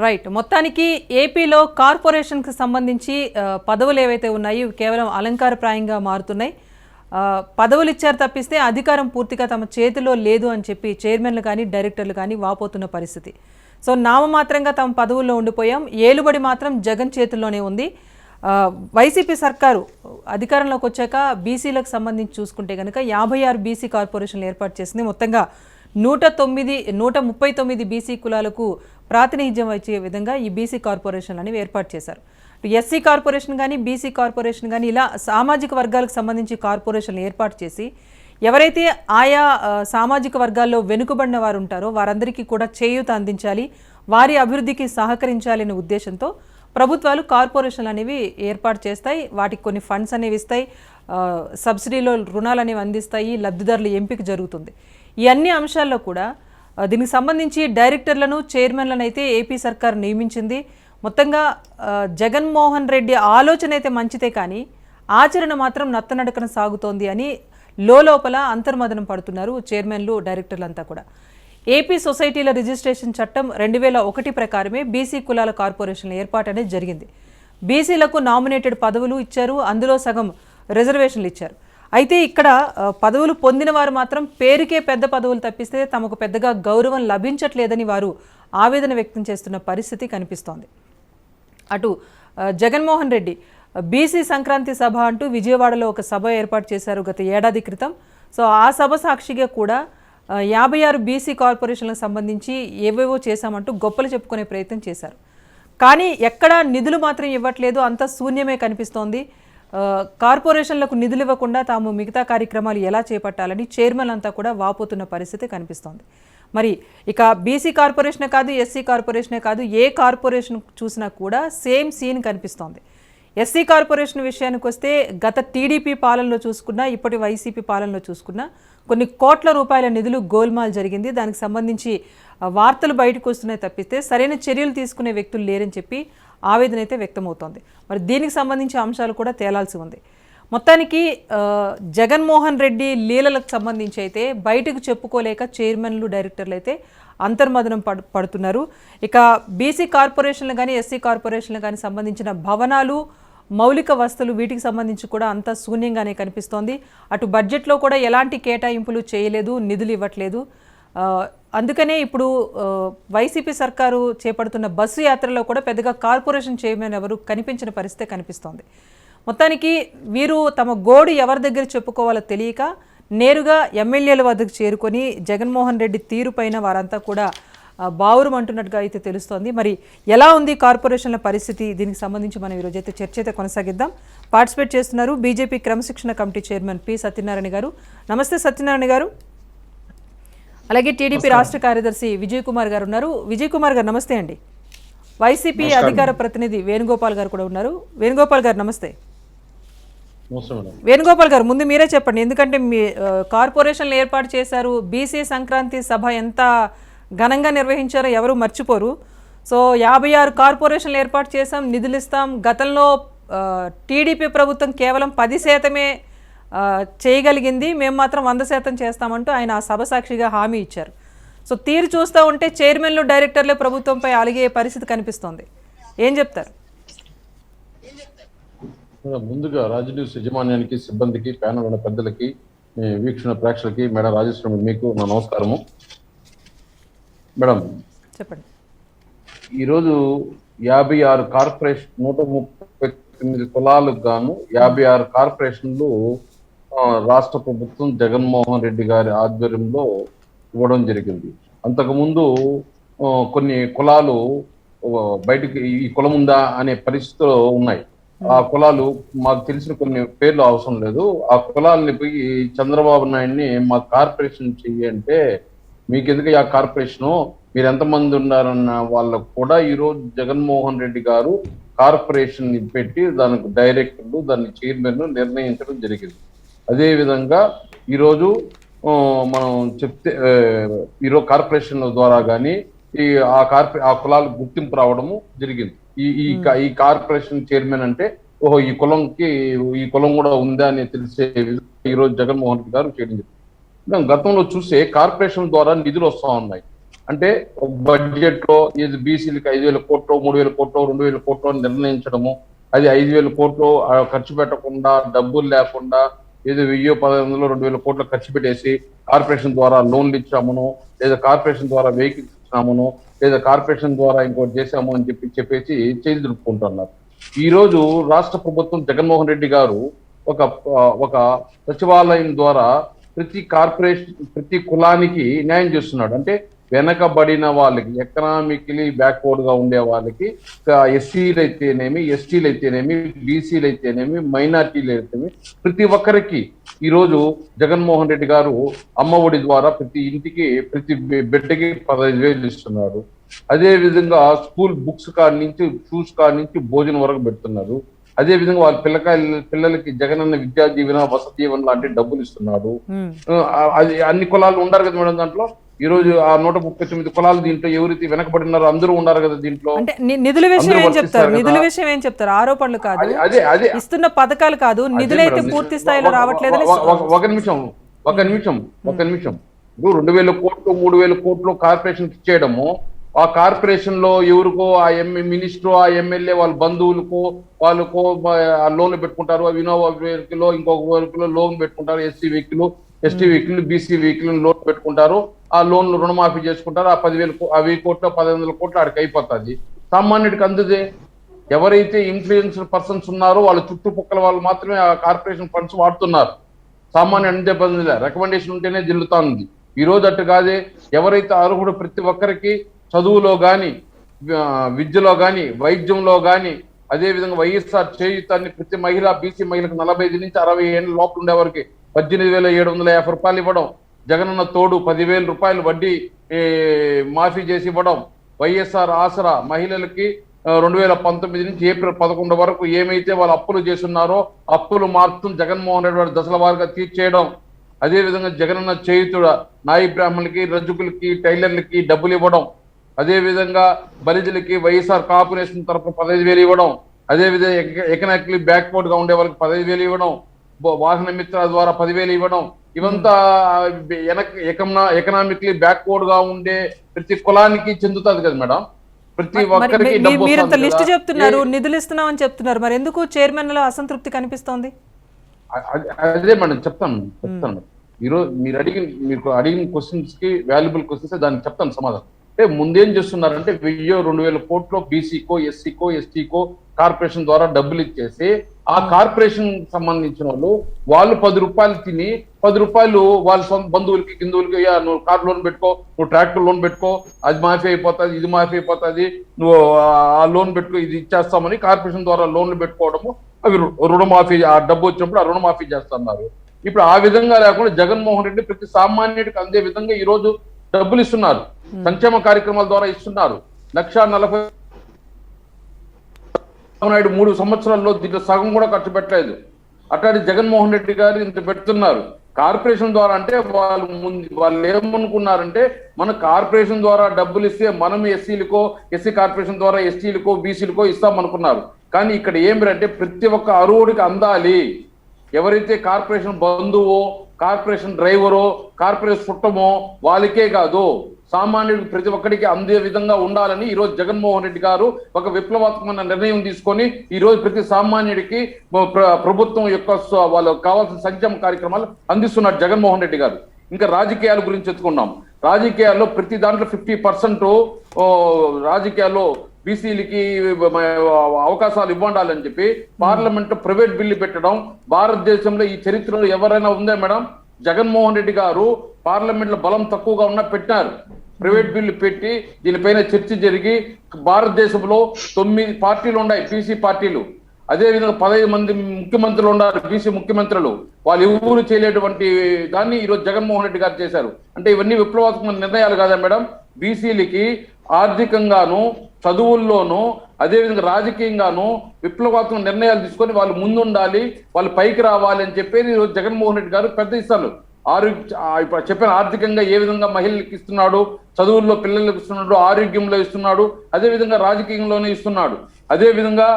Right. మొత్తానికి ఏపీలో కార్పొరేషన్‌కి సంబంధించి పదవులు ఏవైతే ఉన్నాయో ఇవి కేవలం అలంకారప్రాయంగా మారుతున్నాయి. పదవులు ఇచ్చారు తప్పిస్తే అధికారం పూర్తిగా తమ చేతిలో లేదు అని చెప్పి చైర్మన్లు కానీ డైరెక్టర్లు కానీ వాపోతున్న పరిస్థితి. సో నామమాత్రంగా తమ పదవుల్లో ఉండిపోయాం, ఏలుబడి మాత్రం జగన్ చేతుల్లోనే ఉంది. వైసీపీ సర్కారు అధికారంలోకి వచ్చాక బీసీలకు సంబంధించి చూసుకుంటే కనుక 56 బీసీ కార్పొరేషన్లు ఏర్పాటు చేసింది. మొత్తంగా 139 బీసీ కులాలకు ప్రాతినిధ్యం వచ్చే విధంగా ఈ బీసీ కార్పొరేషన్లు అనేవి ఏర్పాటు చేశారు. ఎస్సీ కార్పొరేషన్ కానీ బీసీ కార్పొరేషన్ కానీ ఇలా సామాజిక వర్గాలకు సంబంధించి కార్పొరేషన్లు ఏర్పాటు చేసి ఎవరైతే ఆయా సామాజిక వర్గాల్లో వెనుకబడిన వారు ఉంటారో వారందరికీ కూడా చేయూత అందించాలి, వారి అభివృద్ధికి సహకరించాలనే ఉద్దేశంతో ప్రభుత్వాలు కార్పొరేషన్లు అనేవి ఏర్పాటు చేస్తాయి. వాటికి కొన్ని ఫండ్స్ అనేవి ఇస్తాయి, సబ్సిడీలో రుణాలు అనేవి అందిస్తాయి, లబ్ధిదారుల ఎంపిక జరుగుతుంది. ఈ అన్ని అంశాల్లో కూడా దీనికి సంబంధించి డైరెక్టర్లను చైర్మన్లను అయితే ఏపీ సర్కార్ నియమించింది. మొత్తంగా జగన్మోహన్ రెడ్డి ఆలోచన అయితే మంచిదే కానీ ఆచరణ మాత్రం నత్తనడకన సాగుతోంది అని లోపల అంతర్మదనం పడుతున్నారు చైర్మన్లు డైరెక్టర్లు అంతా కూడా. ఏపీ సొసైటీల రిజిస్ట్రేషన్ చట్టం 2001 ప్రకారమే బీసీ కులాల కార్పొరేషన్ల ఏర్పాటు అనేది జరిగింది. బీసీలకు నామినేటెడ్ పదవులు ఇచ్చారు, అందులో సగం రిజర్వేషన్లు ఇచ్చారు. అయితే ఇక్కడ పదవులు పొందిన వారు మాత్రం పేరుకే పెద్ద పదవులు తప్పిస్తే తమకు పెద్దగా గౌరవం లభించట్లేదని వారు ఆవేదన వ్యక్తం చేస్తున్న పరిస్థితి కనిపిస్తోంది. అటు జగన్మోహన్ రెడ్డి బీసీ సంక్రాంతి సభ అంటూ విజయవాడలో ఒక సభ ఏర్పాటు చేశారు గత ఏడాది క్రితం. సో ఆ సభ సాక్షిగా కూడా 56 బీసీ కార్పొరేషన్లకు సంబంధించి ఏవేవో చేశామంటూ గొప్పలు చెప్పుకునే ప్రయత్నం చేశారు. కానీ ఎక్కడా నిధులు మాత్రం ఇవ్వట్లేదు, అంతా శూన్యమే కనిపిస్తోంది. కార్పొరేషన్లకు నిధులు ఇవ్వకుండా తాము మిగతా కార్యక్రమాలు ఎలా చేపట్టాలని చైర్మన్ అంతా కూడా వాపోతున్న పరిస్థితి కనిపిస్తోంది. మరి ఇక బీసీ కార్పొరేషనే కాదు, ఎస్సీ కార్పొరేషనే కాదు, ఏ కార్పొరేషన్ చూసినా కూడా సేమ్ సీన్ కనిపిస్తోంది. ఎస్సీ కార్పొరేషన్ విషయానికి వస్తే గత టీడీపీ పాలనలో చూసుకున్నా, ఇప్పటి వైసీపీ పాలనలో చూసుకున్నా కొన్ని కోట్ల రూపాయల నిధులు గోల్మాల్ జరిగింది. దానికి సంబంధించి వార్తలు బయటకు వస్తున్నాయి తప్పిస్తే సరైన చర్యలు తీసుకునే వ్యక్తులు లేరని చెప్పి ఆవేదన అయితే వ్యక్తమవుతోంది. మరి దీనికి సంబంధించిన అంశాలు కూడా తేలాల్సి ఉంది. మొత్తానికి జగన్మోహన్ రెడ్డి లీలలకు సంబంధించి అయితే బయటకు చెప్పుకోలేక చైర్మన్లు డైరెక్టర్లు అయితే అంతర్మదనం పడుతున్నారు. ఇక బీసీ కార్పొరేషన్లు కానీ ఎస్సీ కార్పొరేషన్లు కానీ సంబంధించిన భవనాలు, మౌలిక వస్తువులు వీటికి సంబంధించి కూడా అంతా శూన్యంగానే కనిపిస్తోంది. అటు బడ్జెట్లో కూడా ఎలాంటి కేటాయింపులు చేయలేదు, నిధులు ఇవ్వట్లేదు. అందుకనే ఇప్పుడు వైసీపీ సర్కారు చేపడుతున్న బస్సు యాత్రలో కూడా పెద్దగా కార్పొరేషన్ చైర్మన్ ఎవరు కనిపించిన పరిస్థితి కనిపిస్తోంది. మొత్తానికి వీరు తమ గోడు ఎవరి దగ్గర చెప్పుకోవాలో తెలియక నేరుగా ఎమ్మెల్యేల వద్దకు చేరుకొని జగన్మోహన్ రెడ్డి తీరు పైన వారంతా కూడా బావురుమంటున్నట్టుగా అయితే తెలుస్తోంది. మరి ఎలా ఉంది కార్పొరేషన్ల పరిస్థితి, దీనికి సంబంధించి మనం ఈరోజు అయితే చర్చ అయితే కొనసాగిద్దాం. పార్టిసిపేట్ చేస్తున్నారు బీజేపీ క్రమశిక్షణ కమిటీ చైర్మన్ పి సత్యనారాయణ గారు. నమస్తే సత్యనారాయణ గారు. అలాగే టీడీపీ రాష్ట్ర కార్యదర్శి విజయ్ కుమార్ గారు ఉన్నారు. విజయ్ కుమార్ గారు నమస్తే అండి. వైసీపీ అధికార ప్రతినిధి వేణుగోపాల్ గారు కూడా ఉన్నారు. వేణుగోపాల్ గారు నమస్తే. వేణుగోపాల్ గారు ముందు మీరే చెప్పండి, ఎందుకంటే మీ కార్పొరేషన్లు ఏర్పాటు చేశారు, బీసీ సంక్రాంతి సభ ఎంత ఘనంగా నిర్వహించారో ఎవరు మర్చిపోరు. సో 56 కార్పొరేషన్లు ఏర్పాటు చేసాం, నిధులు ఇస్తాం. గతంలో టీడీపీ ప్రభుత్వం కేవలం 10% చేయగలిగింది, మేము మాత్రం 100% చేస్తామంటూ ఆయన ఆ సభ సాక్షిగా హామీ ఇచ్చారు. సో తీరు చూస్తూ ఉంటే చైర్మన్లు డైరెక్టర్లే ప్రభుత్వంపై అలిగే పరిస్థితి కనిపిస్తోంది. ఏం చెప్తారు? ముందుగా రాజ్ న్యూస్ యజమాన్యానికి, సిబ్బందికి, ప్యానల్ ఉన్న పెద్దలకి, వీక్షణ ప్రేక్షకులకి, మేడం రాజేశ్వరం మీకు నా నమస్కారము. మేడం చెప్పండి. ఈరోజు 56 కార్పొరేషన్ 139 కులాలకు గాను 56 కార్పొరేషన్లు రాష్ట్ర ప్రభుత్వం జగన్మోహన్ రెడ్డి గారి ఆధ్వర్యంలో ఇవ్వడం జరిగింది. అంతకుముందు కొన్ని కులాలు బయటికి ఈ కులం ఉందా అనే పరిస్థితులు ఉన్నాయి. ఆ కులాలు మాకు తెలిసిన కొన్ని పేర్లు అవసరం లేదు. ఆ కులాలని పోయి చంద్రబాబు నాయుడిని మా కార్పొరేషన్ చెయ్యి అంటే, మీకు ఎందుకు ఆ కార్పొరేషను, మీరు ఎంతమంది ఉన్నారన్న వాళ్ళకు కూడా ఈరోజు జగన్మోహన్ రెడ్డి గారు కార్పొరేషన్ పెట్టి దానికి డైరెక్టర్లు, దాని చైర్మన్ నిర్ణయించడం జరిగింది. అదేవిధంగా ఈరోజు మనం చెప్తే ఈరోజు కార్పొరేషన్ల ద్వారా కానీ ఆ కులాలకు గుర్తింపు రావడము జరిగింది. ఈ కార్పొరేషన్ చైర్మన్ అంటే ఓహో ఈ కులం కూడా ఉందా అని తెలిసే ఈరోజు జగన్మోహన్ రెడ్డి గారు చేయడం జరిగింది. గతంలో చూసే కార్పొరేషన్ ద్వారా నిధులు వస్తూ ఉన్నాయి. అంటే బడ్జెట్ లో ఇది బీసీలకి 5,000 కోట్లు 3,000 కోట్లు 2,000 కోట్లు నిర్ణయించడము, అది 5,000 కోట్లు ఖర్చు పెట్టకుండా, డబ్బులు లేకుండా ఏదో 1,000, 1,500, 2,000 కోట్లు ఖర్చు పెట్టేసి కార్పొరేషన్ ద్వారా లోన్లు ఇచ్చామును, లేదా కార్పొరేషన్ ద్వారా వెహికల్స్ ఇచ్చామును, లేదా కార్పొరేషన్ ద్వారా ఇంకోటి చేశాము అని చెప్పేసి చేయి దులుపుకుంటున్నారు. ఈ రోజు రాష్ట్ర ప్రభుత్వం జగన్మోహన్ రెడ్డి గారు ఒక ఒక సచివాలయం ద్వారా ప్రతి కార్పొరేషన్ ప్రతి కులానికి న్యాయం చేస్తున్నాడు. అంటే వెనకబడిన వాళ్ళకి, ఎకనామికలీ బ్యాక్వర్డ్ గా ఉండే వాళ్ళకి, ఎస్సీలు అయితేనేమి, ఎస్టీలు అయితేనేమి, బీసీలు అయితేనేమి, మైనార్టీలు అయితేనేమి, ప్రతి ఒక్కరికి ఈరోజు జగన్మోహన్ రెడ్డి గారు అమ్మఒడి ద్వారా ప్రతి ఇంటికి ప్రతి బిడ్డకి 15,000 ఇస్తున్నాడు. అదే విధంగా స్కూల్ బుక్స్ కాడి నుంచి, షూస్ కాడి నుంచి భోజనం వరకు పెడుతున్నారు. అదే విధంగా వాళ్ళ పిల్లలకి జగనన్న విద్యా దీవెన, వసతి దీవెన లాంటి డబ్బులు ఇస్తున్నాడు. అది అన్ని కులాలు ఉండారు కదా మేడం దాంట్లో. ఈ రోజు ఆ 139 కులాలు దీంట్లో ఎవరైతే వెనకబడినారో అందరూ ఉన్నారు కదా దీంట్లో. అంటే నిధుల విషయం ఏం చెప్తారు? నిధుల విషయం ఏం చెప్తారు? ఆరోపణలు కాదు, అదే ఇస్తున్న పథకాలు కాదు, నిధులైతే పూర్తి స్థాయిలో రావట్లేదని. ఒక నిమిషం 2,000 కోట్లు 3,000 కోట్లు కార్పొరేషన్ ఇచ్చేయడము, ఆ కార్పొరేషన్ లో ఎవరికో ఆ మినిస్టర్, ఆ ఎమ్మెల్యే వాళ్ళ బంధువులకో వాళ్ళకో లోన్లు పెట్టుకుంటారు. ఇన్నోవా వెహికల్, ఇంకొక వెహికల్ లోన్ పెట్టుకుంటారు. ST vehicle, BC vehicle loan పెట్టుకుంటారు. ఆ లోన్లు రుణమాఫీ చేసుకుంటారు. ఆ 10,000 1000 కోట్లు 1,500 కోట్లు ఆడికి అయిపోతుంది. సామాన్యుడికి అందుదే. ఎవరైతే ఇన్ఫ్లుయెన్స్డ్ పర్సన్స్ ఉన్నారో వాళ్ళ చుట్టుపక్కల వాళ్ళు మాత్రమే ఆ కార్పొరేషన్ ఫండ్స్ వాడుతున్నారు. సామాన్య అంతే ఇబ్బంది, రికమెండేషన్ ఉంటేనే జిల్లుతా ఉంది. ఈ రోజు అట్టు కాదే. ఎవరైతే అర్హుడు ప్రతి ఒక్కరికి చదువులో కానీ, విద్యలో కానీ, వైద్యంలో కానీ, అదేవిధంగా వైఎస్ఆర్ చేయుతాన్ని ప్రతి మహిళ, బీసీ మహిళకు 45 నుంచి 60 ఏళ్ళ లోపల ఉండే వారికి 18,750 రూపాయలు ఇవ్వడం, జగనన్న తోడు 10,000 రూపాయలు వడ్డీ మాఫీ చేసి ఇవ్వడం, వైఎస్ఆర్ ఆసరా మహిళలకి 2019 నుంచి ఏప్రిల్ 11 వరకు ఏమైతే వాళ్ళు అప్పులు చేస్తున్నారో అప్పులు మాత్రం జగన్మోహన్ రెడ్డి వారి దశల వారుగా తీర్చేయడం. అదేవిధంగా జగనన్న చేయుతుడ నాయి బ్రాహ్మణులకి, రజకులకి, టైలర్లకి డబ్బులు ఇవ్వడం. అదేవిధంగా బలిజలకి వైఎస్ఆర్ కార్పొరేషన్ తరఫున 15,000 ఇవ్వడం. అదేవిధంగా ఎకనామికలీ బ్యాక్వర్డ్ గా ఉండే వాళ్ళకి 15,000 ఇవ్వడం. వాహన మిత్ర ద్వారా 10,000 ఇవ్వడం. ఇవంతా ఎకనామికలీ బ్యాక్వర్డ్ గా ఉండే ప్రతి కులానికి చెందుతుంది కదా మేడం. ప్రతి ఒక్కరికి మీరంత లిస్ట్ చెప్తున్నారు, నిధులు ఇస్తున్నామని చెప్తున్నారు, మరి ఎందుకు చైర్మన్ లో అసంతృప్తి కనిపిస్తోంది? అదే మేడం చెప్తాను. ఈరోజు మీరు అడిగిన క్వశ్చన్స్ కి వాల్యుబుల్ క్వశ్చన్స్, దానికి చెప్తాను సమాధానం. అంటే ముందేం చేస్తున్నారంటే 1,000-2,000 కోట్లు బీసీకో, ఎస్సీకో, ఎస్టీకో కార్పొరేషన్ ద్వారా డబ్బులు ఇచ్చేసి ఆ కార్పొరేషన్ సంబంధించిన వాళ్ళు 10 రూపాయలు తిని 10 రూపాయలు వాళ్ళ సొంత బంధువులకి, హిందువులకి, నువ్వు కార్ లోన్ పెట్టుకో, నువ్వు ట్రాక్టర్ లోన్ పెట్టుకో, అది మాఫీ అయిపోతుంది, ఇది మాఫీ అయిపోతుంది, నువ్వు ఆ లోన్ పెట్టుకో, ఇది ఇచ్చేస్తామని కార్పొరేషన్ ద్వారా లోన్లు పెట్టుకోవడము, అవి రుణమాఫీ, ఆ డబ్బు వచ్చినప్పుడు ఆ రుణమాఫీ చేస్తున్నారు. ఇప్పుడు ఆ విధంగా లేకుండా జగన్మోహన్ రెడ్డి ప్రతి సామాన్యుడికి అందే విధంగా ఈ రోజు డబ్బులు ఇస్తున్నారు. సంక్షేమ కార్యక్రమాల ద్వారా ఇస్తున్నారు. 1,40,000 3 సంవత్సరాల్లో దీంట్లో సగం కూడా ఖర్చు పెట్టలేదు. అట్లాంటి జగన్మోహన్ రెడ్డి గారు ఇంత పెడుతున్నారు. కార్పొరేషన్ ద్వారా అంటే వాళ్ళు ఏమనుకున్నారంటే మన కార్పొరేషన్ ద్వారా డబ్బులు ఇస్తే మనం ఎస్సీలకో, ఎస్సీ కార్పొరేషన్ ద్వారా ఎస్టీలకో, బీసీలకో ఇస్తామనుకున్నారు. కానీ ఇక్కడ ఏమిటంటే ప్రతి ఒక్క అర్హుడికి అందాలి. ఎవరైతే కార్పొరేషన్ బంధువో, కార్పొరేషన్ డ్రైవరో, కార్పొరేషన్ చుట్టమో వాళ్ళకే కాదు, సామాన్యుడికి ప్రతి ఒక్కరికి అందే విధంగా ఉండాలని ఈ రోజు జగన్మోహన్ రెడ్డి గారు ఒక విప్లవాత్మకమైన నిర్ణయం తీసుకొని ఈ రోజు ప్రతి సామాన్యుడికి ప్రభుత్వం యొక్క వాళ్ళకి కావాల్సిన సంక్షేమ కార్యక్రమాలు అందిస్తున్నారు జగన్మోహన్ రెడ్డి గారు. ఇంకా రాజకీయాల గురించి ఎత్తుకున్నాం. రాజకీయాల్లో ప్రతి దాంట్లో 50% రాజకీయాల్లో బీసీలకి అవకాశాలు ఇవ్వండాలని చెప్పి పార్లమెంట్ లో ప్రైవేట్ బిల్లు పెట్టడం భారతదేశంలో ఈ చరిత్రలో ఎవరైనా ఉందా మేడం? జగన్మోహన్ రెడ్డి గారు పార్లమెంట్ లో బలం తక్కువగా ఉన్నా పెట్టారు. ప్రైవేట్ బిల్లు పెట్టి దీనిపైన చర్చ జరిగి భారతదేశంలో 9 పార్టీలు ఉన్నాయి, బీసీ పార్టీలు. అదేవిధంగా 15 మంది ముఖ్యమంత్రులు ఉన్నారు, బీసీ ముఖ్యమంత్రులు. వాళ్ళు ఎవరు చేయలేటువంటి దాన్ని ఈరోజు జగన్మోహన్ రెడ్డి గారు చేశారు. అంటే ఇవన్నీ విప్లవాత్మక నిర్ణయాలు కాదా మేడం? బీసీలకి ఆర్థికంగాను, చదువుల్లోనూ, అదేవిధంగా రాజకీయంగాను విప్లవాత్మక నిర్ణయాలు తీసుకొని వాళ్ళు ముందుండాలి, వాళ్ళు పైకి రావాలి అని చెప్పేది ఈరోజు జగన్మోహన్ రెడ్డి గారు పెద్ద ఇస్తారు. ఇప్పుడు చెప్పిన ఆర్థికంగా ఏ విధంగా మహిళలకు ఇస్తున్నాడు, చదువుల్లో పిల్లలకు ఇస్తున్నాడు, ఆరోగ్యంలో ఇస్తున్నాడు, అదేవిధంగా రాజకీయంలోనే ఇస్తున్నాడు. అదేవిధంగా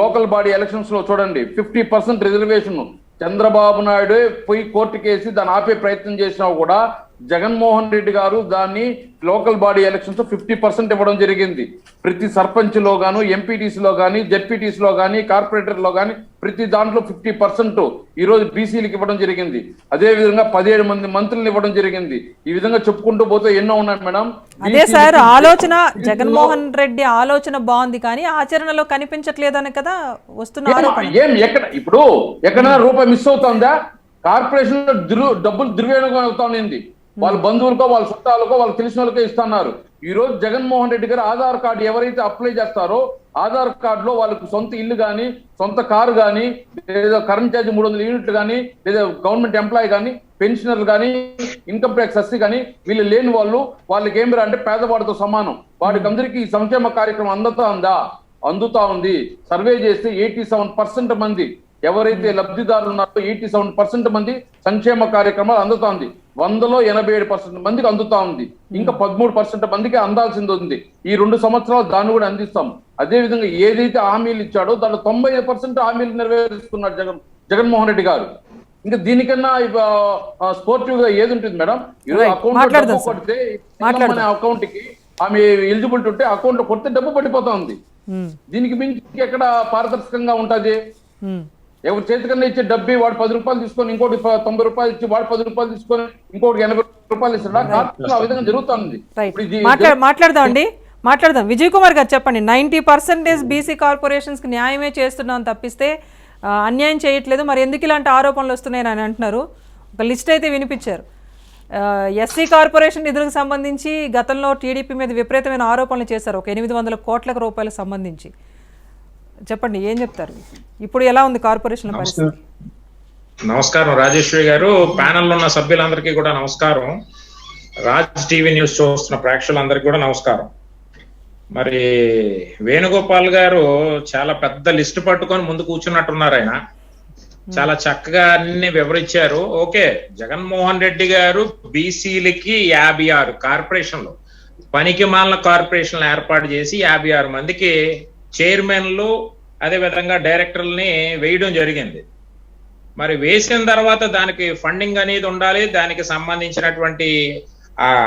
లోకల్ బాడీ ఎలక్షన్స్ లో చూడండి 50% రిజర్వేషన్ చంద్రబాబు నాయుడు పోయి కోర్టుకేసి దాన్ని ఆపే ప్రయత్నం చేసినా కూడా జగన్మోహన్ రెడ్డి గారు దాన్ని లోకల్ బాడీ ఎలక్షన్స్ 50% ఇవ్వడం జరిగింది. ప్రతి సర్పంచ్ లో గాను, ఎంపీటీసీలో కానీ, జెడ్పీటీసీలో కానీ, కార్పొరేటర్ లో కానీ ప్రతి దాంట్లో 50% ఈ రోజు బీసీలకు ఇవ్వడం జరిగింది. అదే విధంగా 17 మంది మంత్రులను ఇవ్వడం జరిగింది. ఈ విధంగా చెప్పుకుంటూ పోతే ఎన్నో ఉన్నాయి మేడం. అదే సార్ ఆలోచన, జగన్మోహన్ రెడ్డి ఆలోచన బాగుంది కానీ ఆచరణలో కనిపించట్లేదని కదా వస్తున్న ఆరోపణ. ఎక్కడ ఇప్పుడు ఎక్కడైనా రూపాయి మిస్ అవుతుందా? కార్పొరేషన్ లో డబ్బులు దుర్వినియోగం అవుతానేది. వాళ్ళ బంధువులకో, వాళ్ళ చుట్టాలకో, వాళ్ళకి తెలిసిన వాళ్ళకో ఇస్తున్నారు. ఈ రోజు జగన్మోహన్ రెడ్డి గారు ఆధార్ కార్డు ఎవరైతే అప్లై చేస్తారో ఆధార్ కార్డులో వాళ్ళకు సొంత ఇల్లు కానీ, సొంత కారు కానీ, లేదా కరెంట్ ఛార్జ్ 300 యూనిట్లు కానీ, లేదా గవర్నమెంట్ ఎంప్లాయీ కానీ, పెన్షనర్లు కానీ, ఇన్కమ్ ట్యాక్స్ అస్సీ కానీ వీళ్ళు లేని వాళ్ళకి ఏం అంటే పేదవాడితో సమానం. వాడికి అందరికీ ఈ సంక్షేమ కార్యక్రమం అందుతా ఉంది. సర్వే చేస్తే 87% మంది ఎవరైతే లబ్ధిదారులు ఉన్నారో 87% మంది సంక్షేమ కార్యక్రమాలు అందుతోంది. 100లో 87% మందికి అందుతా ఉంది. ఇంకా 13% మందికి అందాల్సింది ఉంది. ఈ 2 సంవత్సరాలు దాన్ని కూడా అందిస్తాం. అదే విధంగా ఏదైతే హామీలు ఇచ్చాడో దాంట్లో 90% హామీలు నెరవేరుస్తున్నారు జగన్మోహన్ రెడ్డి గారు. ఇంకా దీనికన్నా స్పోర్టివ్ గా ఏది ఉంటుంది మేడం? ఈరోజు అకౌంట్ లో కొడితే అకౌంట్ కి ఆమె ఎలిజిబిలిటీ ఉంటే అకౌంట్ లో కొడితే డబ్బు పడిపోతా ఉంది. దీనికి మించి ఎక్కడ పారదర్శకంగా ఉంటది? ఎవరి చేతికన్నా ఇచ్చే డబ్బి వాడు 10 రూపాయలు తీసుకొని ఇంకోటి 90 రూపాయలు ఇచ్చి వాడు 10 రూపాయలు తీసుకొని ఇంకోటి 80 రూపాయలు ఇస్తాడు. ఆ విధంగా జరుగుతుంది. మాట్లాడదాం. విజయ్ కుమార్ గారు చెప్పండి. 90% బీసీ కార్పొరేషన్స్ కి న్యాయమే చేస్తున్నాం తప్పిస్తే అన్యాయం చేయట్లేదు, మరి ఎందుకు ఇలాంటి ఆరోపణలు వస్తున్నాయని అని అంటున్నారు. ఒక లిస్ట్ అయితే వినిపించారు. ఎస్సీ కార్పొరేషన్ నిధులకు సంబంధించి గతంలో టీడీపీ మీద విపరీతమైన ఆరోపణలు చేశారు, ఒక 800 కోట్ల రూపాయలకు సంబంధించి. చెప్పండి, ఏం చెప్తారు? ఇప్పుడు ఎలా ఉంది కార్పొరేషన్ పరిస్థితి? నమస్కారం రాజేశ్వరి గారు, ప్యానెల్లో ఉన్న సభ్యులందరికీ కూడా నమస్కారం. రాజ్ టీవీ న్యూస్ చూస్తున్న ప్రేక్షకులందరికీ కూడా నమస్కారం. మరి వేణుగోపాల్ గారు చాలా పెద్ద లిస్ట్ పట్టుకొని ముందు కూర్చున్నట్టున్నారు. ఆయన చాలా చక్కగా అన్ని వివరించారు. ఓకే, జగన్మోహన్ రెడ్డి గారు బీసీలకి 56 కార్పొరేషన్లు, పనికి మాలిన కార్పొరేషన్లు ఏర్పాటు చేసి 56 మందికి చైర్మన్లు అదే విధంగా డైరెక్టర్లని వేయడం జరిగింది. మరి వేసిన తర్వాత దానికి ఫండింగ్ అనేది ఉండాలి, దానికి సంబంధించినటువంటి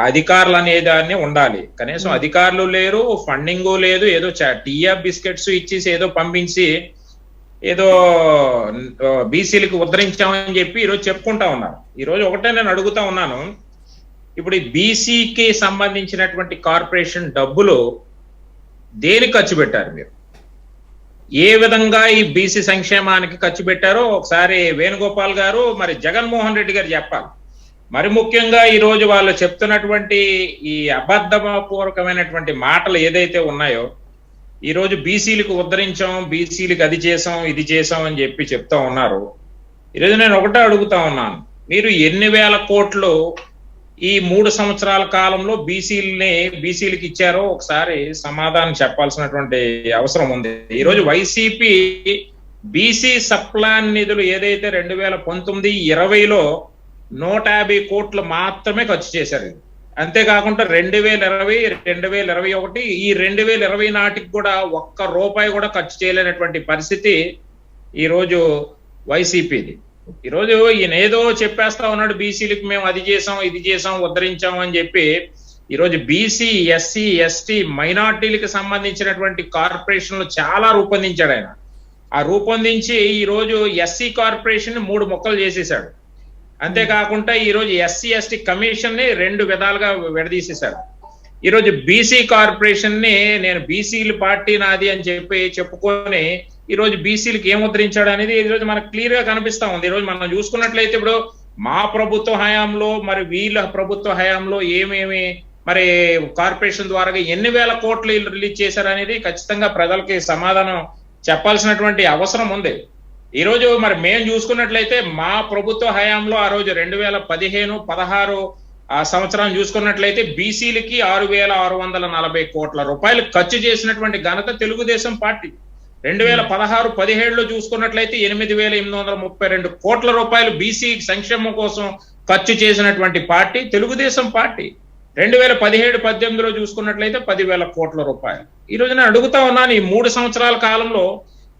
అధికారులు అనేదాన్ని ఉండాలి. కనీసం అధికారులు లేరు, ఫండింగ్ లేదు. ఏదో టీయా బిస్కెట్స్ ఇచ్చేసి ఏదో పంపించి ఏదో బీసీలకు ఉద్ధరించామని చెప్పి ఈరోజు చెప్పుకుంటా ఉన్నారు. ఈరోజు ఒకటే నేను అడుగుతా ఉన్నాను, ఇప్పుడు ఈ బీసీకి సంబంధించినటువంటి కార్పొరేషన్ డబ్బులు దేనికి ఖర్చు పెట్టారు? మీరు ఏ విధంగా ఈ బీసీ సంక్షేమానికి ఖర్చు పెట్టారో ఒకసారి వేణుగోపాల్ గారు మరి జగన్మోహన్ రెడ్డి గారు చెప్పాలి. మరి ముఖ్యంగా ఈ రోజు వాళ్ళు చెప్తున్నటువంటి ఈ అబద్ధపూర్వకమైనటువంటి మాటలు ఏదైతే ఉన్నాయో, ఈ రోజు బీసీలకు ఉద్ధరించాం, బీసీలకు అది చేసాం, ఇది చేసాం అని చెప్పి చెప్తా ఉన్నారు. ఈరోజు నేను ఒకటే అడుగుతా ఉన్నాను, మీరు ఎన్ని వేల కోట్లు ఈ 3 సంవత్సరాల కాలంలో బీసీలకు ఇచ్చారో ఒకసారి సమాధానం చెప్పాల్సినటువంటి అవసరం ఉంది. ఈరోజు వైసీపీ బీసీ సప్లాన్ నిధులు ఏదైతే 2019-20లో 150 కోట్లు మాత్రమే ఖర్చు చేశారు. అంతేకాకుండా 2020, 2021 ఈ 2020 నాటికి కూడా ₹1 కూడా ఖర్చు చేయలేనటువంటి పరిస్థితి ఈరోజు వైసీపీది. ఈరోజు ఈయన ఏదో చెప్పేస్తా ఉన్నాడు, బీసీలకు మేము అది చేసాం, ఇది చేసాం, ఉద్ధరించాం అని చెప్పి. ఈరోజు బీసీ, ఎస్సీ, ఎస్టీ, మైనార్టీలకు సంబంధించినటువంటి కార్పొరేషన్లు చాలా రూపొందించాడు ఆయన. ఆ రూపొందించి ఈరోజు ఎస్సీ కార్పొరేషన్ 3 ముక్కలు చేసేసాడు. అంతేకాకుండా ఈరోజు ఎస్సీ ఎస్టీ కమిషన్ ని 2 విధాలుగా విడదీసేశాడు. ఈరోజు బీసీ కార్పొరేషన్ ని నేను బీసీల పార్టీ నాది అని చెప్పి చెప్పుకొని ఈరోజు బీసీలకు ఏం ముద్రించాడు అనేది ఈరోజు మనకు క్లియర్ గా కనిపిస్తా ఉంది. ఈరోజు మనం చూసుకున్నట్లయితే ఇప్పుడు మా ప్రభుత్వ హయాంలో మరి వీళ్ళ ప్రభుత్వ హయాంలో ఏమేమి మరి కార్పొరేషన్ ద్వారా ఎన్ని వేల కోట్లు రిలీజ్ చేశారు అనేది ఖచ్చితంగా ప్రజలకి సమాధానం చెప్పాల్సినటువంటి అవసరం ఉంది. ఈరోజు మరి మేము చూసుకున్నట్లయితే మా ప్రభుత్వ హయాంలో ఆ రోజు 2015-16 ఆ సంవత్సరం చూసుకున్నట్లయితే బీసీలకి 6,640 కోట్ల రూపాయలు ఖర్చు చేసినటువంటి ఘనత తెలుగుదేశం పార్టీ. 2016-17లో చూసుకున్నట్లయితే 8,832 కోట్ల రూపాయలు బీసీ సంక్షేమం కోసం ఖర్చు చేసినటువంటి పార్టీ తెలుగుదేశం పార్టీ. 2017-18లో చూసుకున్నట్లయితే 10,000 కోట్ల రూపాయలు. ఈ రోజు నేను అడుగుతా ఉన్నాను, ఈ 3 సంవత్సరాల కాలంలో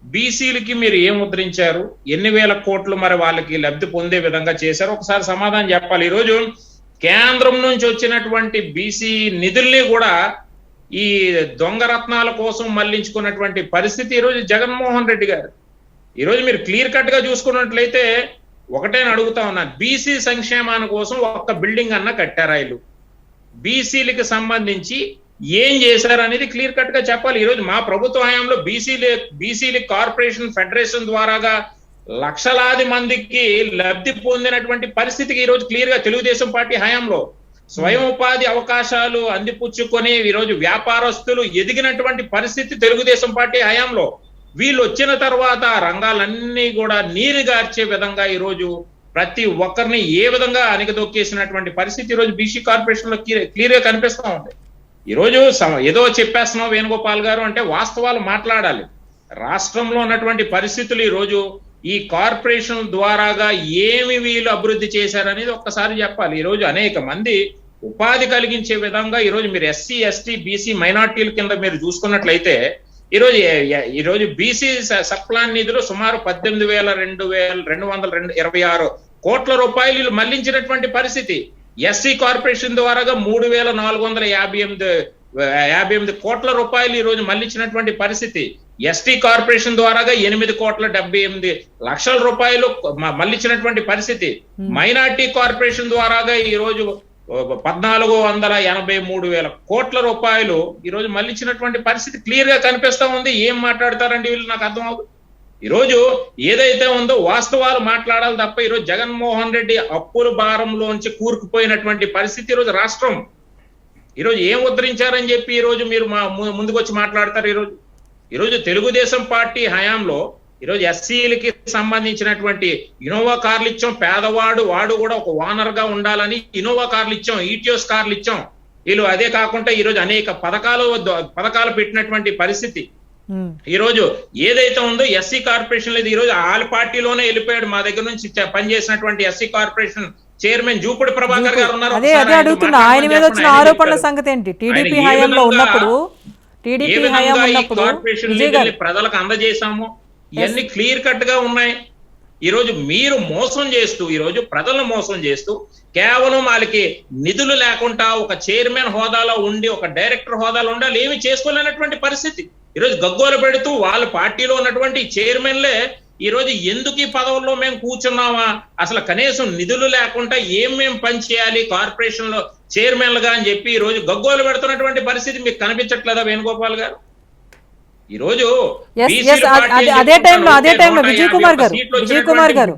బీసీలకి మీరు ఏం ముద్రించారు, ఎన్ని వేల కోట్లు మరి వాళ్ళకి లబ్ధి పొందే విధంగా చేశారు, ఒకసారి సమాధానం చెప్పాలి. ఈరోజు కేంద్రం నుంచి వచ్చినటువంటి బీసీ నిధుల్ని కూడా ఈ దొంగ రత్నాల కోసం మళ్లించుకున్నటువంటి పరిస్థితి ఈరోజు జగన్మోహన్ రెడ్డి గారు. ఈరోజు మీరు క్లియర్ కట్ గా చూసుకున్నట్లయితే ఒకటే అడుగుతా ఉన్నా, బీసీ సంక్షేమాని కోసం ఒక్క బిల్డింగ్ అన్న కట్టారా వీళ్ళు? బీసీలకు సంబంధించి ఏం చేశారు అనేది క్లియర్ కట్ గా చెప్పాలి. ఈరోజు మా ప్రభుత్వ హయాంలో బీసీల కార్పొరేషన్ ఫెడరేషన్ ద్వారాగా లక్షలాది మందికి లబ్ధి పొందినటువంటి పరిస్థితికి ఈరోజు క్లియర్ గా తెలుగుదేశం పార్టీ హయాంలో స్వయం ఉపాధి అవకాశాలు అందిపుచ్చుకొని ఈరోజు వ్యాపారస్తులు ఎదిగినటువంటి పరిస్థితి తెలుగుదేశం పార్టీ హయాంలో. వీళ్ళు వచ్చిన తర్వాత రంగాలన్నీ కూడా నీరుగార్చే విధంగా ఈరోజు ప్రతి ఒక్కరిని ఏ విధంగా అణిగదొక్కేసినటువంటి పరిస్థితి ఈరోజు బీసీ కార్పొరేషన్ లో క్లియర్ గా కనిపిస్తా ఉంది. ఈరోజు ఏదో చెప్పేస్తున్నాం వేణుగోపాల్ గారు అంటే వాస్తవాలు మాట్లాడాలి. రాష్ట్రంలో ఉన్నటువంటి పరిస్థితులు ఈరోజు ఈ కార్పొరేషన్ ద్వారాగా ఏమి వీళ్ళు అభివృద్ధి చేశారనేది ఒక్కసారి చెప్పాలి. ఈరోజు అనేక మంది ఉపాధి కలిగించే విధంగా ఈరోజు మీరు ఎస్సీ ఎస్టీ బీసీ మైనార్టీల కింద మీరు చూసుకున్నట్లయితే ఈరోజు బీసీ సప్లాన్ నిధులు సుమారు 18,226 కోట్ల రూపాయలు మళ్లించినటువంటి పరిస్థితి. ఎస్సీ కార్పొరేషన్ ద్వారాగా 3,458 కోట్ల రూపాయలు ఈరోజు మళ్లించినటువంటి పరిస్థితి. ఎస్టీ కార్పొరేషన్ ద్వారాగా 8,78,00,000 రూపాయలు మళ్లించినటువంటి పరిస్థితి. మైనార్టీ కార్పొరేషన్ ద్వారాగా ఈరోజు 14,83,000 కోట్ల రూపాయలు ఈరోజు మళ్లించినటువంటి పరిస్థితి క్లియర్ గా కనిపిస్తా ఉంది. ఏం మాట్లాడతారండి వీళ్ళు నాకు అర్థం అవుతుంది. ఈరోజు ఏదైతే ఉందో వాస్తవాలు మాట్లాడాలి తప్ప ఈరోజు జగన్మోహన్ రెడ్డి అప్పుల భారంలోంచి కూరుకుపోయినటువంటి పరిస్థితి ఈరోజు రాష్ట్రం. ఈరోజు ఏం ఉద్ధరించారని చెప్పి ఈరోజు మీరు ముందుకు వచ్చి మాట్లాడతారు. ఈరోజు తెలుగుదేశం పార్టీ హయాంలో ఈరోజు ఎస్సీలకి సంబంధించినటువంటి ఇన్నోవా కార్లు ఇచ్చాం. వాడు కూడా ఒక ఓనర్ గా ఉండాలని ఇన్నోవా కార్లు ఇచ్చాం, ఈటీఎస్ కార్లు ఇచ్చాం. వీళ్ళు అదే కాకుండా ఈరోజు అనేక పథకాలు పెట్టినటువంటి పరిస్థితి. ఈరోజు ఏదైతే ఉందో ఎస్సీ కార్పొరేషన్ లేదు. ఈరోజు ఆల్ పార్టీలోనే వెళ్ళిపోయాడు. మా దగ్గర నుంచి పనిచేసినటువంటి SC corporation chairman Jupudi Prabhakar గారు ఉన్నారు. అదే అడుగుతున్నా, ఆయన మీద వచ్చిన ఆరోపణల సంగతి ఏంటి? టీడీపీ హయాంలో ఉన్నప్పుడు ప్రజలకు అందజేశాము. ఇవన్నీ క్లియర్ కట్ గా ఉన్నాయి. ఈరోజు మీరు మోసం చేస్తూ ఈరోజు ప్రజలను మోసం చేస్తూ కేవలం వాళ్ళకి నిధులు లేకుండా ఒక చైర్మన్ హోదాలో ఉండి ఒక డైరెక్టర్ హోదాలో ఉండి వాళ్ళు ఏమి చేసుకోలేనటువంటి పరిస్థితి. ఈరోజు గగ్గోలు పెడుతూ వాళ్ళ పార్టీలో ఉన్నటువంటి చైర్మన్లే ఈరోజు ఎందుకు ఈ పదవుల్లో మేము కూర్చున్నామా, అసలు కనీసం నిధులు లేకుండా మేము పని చేయాలి కార్పొరేషన్ లో చైర్మన్లుగా అని చెప్పి ఈరోజు గగ్గోలు పెడుతున్నటువంటి పరిస్థితి మీకు కనిపించట్లేదా వేణుగోపాల్ గారు? ఈరోజు అదే టైంలో విజయ్ కుమార్ గారు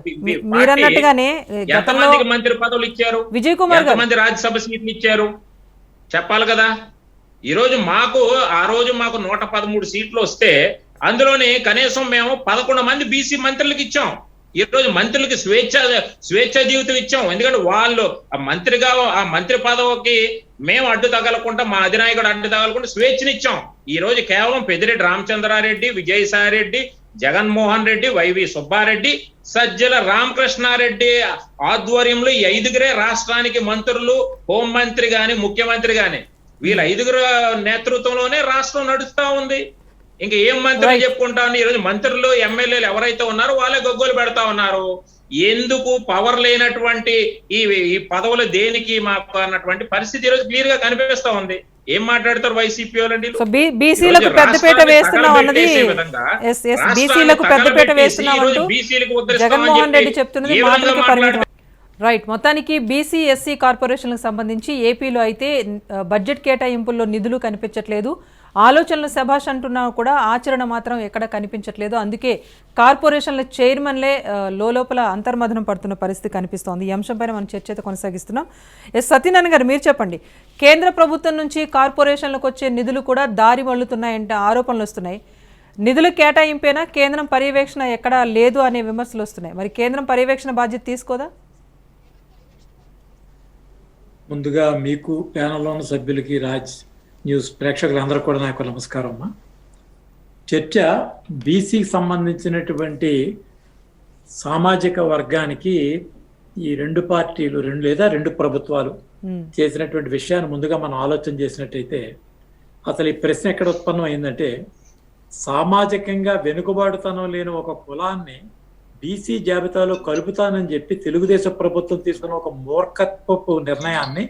మీరన్నట్టుగానే ఎంతమందికి మంత్రి పదవులు ఇచ్చారు, విజయ్ కుమార్ గారు ఎంతమంది రాజ్యసభ సీట్లు ఇచ్చారు చెప్పాలి కదా. ఈరోజు మాకు 113 సీట్లు వస్తే అందులోని కనీసం మేము 11 మంది బీసీ మంత్రులకు ఇచ్చాం. ఈ రోజు మంత్రులకి స్వేచ్ఛ జీవితం ఇచ్చాం. ఎందుకంటే వాళ్ళు ఆ మంత్రి పదవికి మేము అడ్డు తగలకుండా, మా అధినాయకుడు అడ్డు తగలకుండా స్వేచ్ఛనిచ్చాం. ఈ రోజు కేవలం పెద్దిరెడ్డి రామచంద్రారెడ్డి, విజయసాయిరెడ్డి, జగన్మోహన్ రెడ్డి, వైవి సుబ్బారెడ్డి, సజ్జల రామకృష్ణారెడ్డి ఆధ్వర్యంలో ఈ 5గురే రాష్ట్రానికి మంత్రులు, హోంమంత్రి గాని ముఖ్యమంత్రి గాని వీళ్ళ 5గురు నేతృత్వంలోనే రాష్ట్రం నడుస్తా ఉంది. ఇంకా ఏం మంత్రులు చెప్పుకుంటా ఉన్నారు? ఈ రోజు మంత్రులు ఎమ్మెల్యేలు ఎవరైతే ఉన్నారో వాళ్ళే గొగ్గోలు పెడతా ఉన్నారు. ఎందుకు పవర్ లేనటువంటి ఈ పదవులు దేనికి మాకు అన్నటువంటి పరిస్థితి ఈరోజు క్లియర్ గా కనిపిస్తా ఉంది. ఏం మాట్లాడతారు వైసీపీ వాళ్ళండి? బీసీలకు పెద్దపీట వేస్తున్నాం అన్నది బీసీలకు పెద్దపీట వేస్తున్నాం అంటూ జగన్మోహన్ రెడ్డి చెప్తున్నది మాటలకు పరిమితం. రైట్. మొత్తానికి బీసీ ఎస్సీ కార్పొరేషన్లకు సంబంధించి ఏపీలో అయితే బడ్జెట్ కేటాయింపుల్లో నిధులు కనిపించట్లేదు. ఆలోచనలు శభాష్ అంటున్నా కూడా ఆచరణ మాత్రం ఎక్కడ కనిపించట్లేదు. అందుకే కార్పొరేషన్ల చైర్మన్లే లోపల అంతర్మథనం పడుతున్న పరిస్థితి కనిపిస్తోంది. ఈ అంశంపైన మనం చర్చ అయితే కొనసాగిస్తున్నాం. సత్యనారాయణ గారు మీరు చెప్పండి, కేంద్ర ప్రభుత్వం నుంచి కార్పొరేషన్లకు వచ్చే నిధులు కూడా దారి మళ్లుతున్నాయంటే ఆరోపణలు వస్తున్నాయి. నిధుల కేటాయింపేనా, కేంద్రం పర్యవేక్షణ ఎక్కడా లేదు అనే విమర్శలు వస్తున్నాయి. మరి కేంద్రం పర్యవేక్షణ బాధ్యత తీసుకోదా? ముందుగా మీకు ప్యానల్లో ఉన్న సభ్యులకి, రాజ్ న్యూస్ ప్రేక్షకులందరూ కూడా నాకు నమస్కారం అమ్మా. చర్చ బీసీకి సంబంధించినటువంటి సామాజిక వర్గానికి ఈ రెండు పార్టీలు రెండు ప్రభుత్వాలు చేసినటువంటి విషయాన్ని ముందుగా మనం ఆలోచన చేసినట్టయితే అసలు ఈ ప్రశ్న ఎక్కడ ఉత్పన్నం అయిందంటే, సామాజికంగా వెనుకబాటుతనం లేని ఒక కులాన్ని బీసీ జాబితాలో కలుపుతానని చెప్పి తెలుగుదేశం ప్రభుత్వం తీసుకున్న ఒక మూర్ఖత్వపు నిర్ణయాన్ని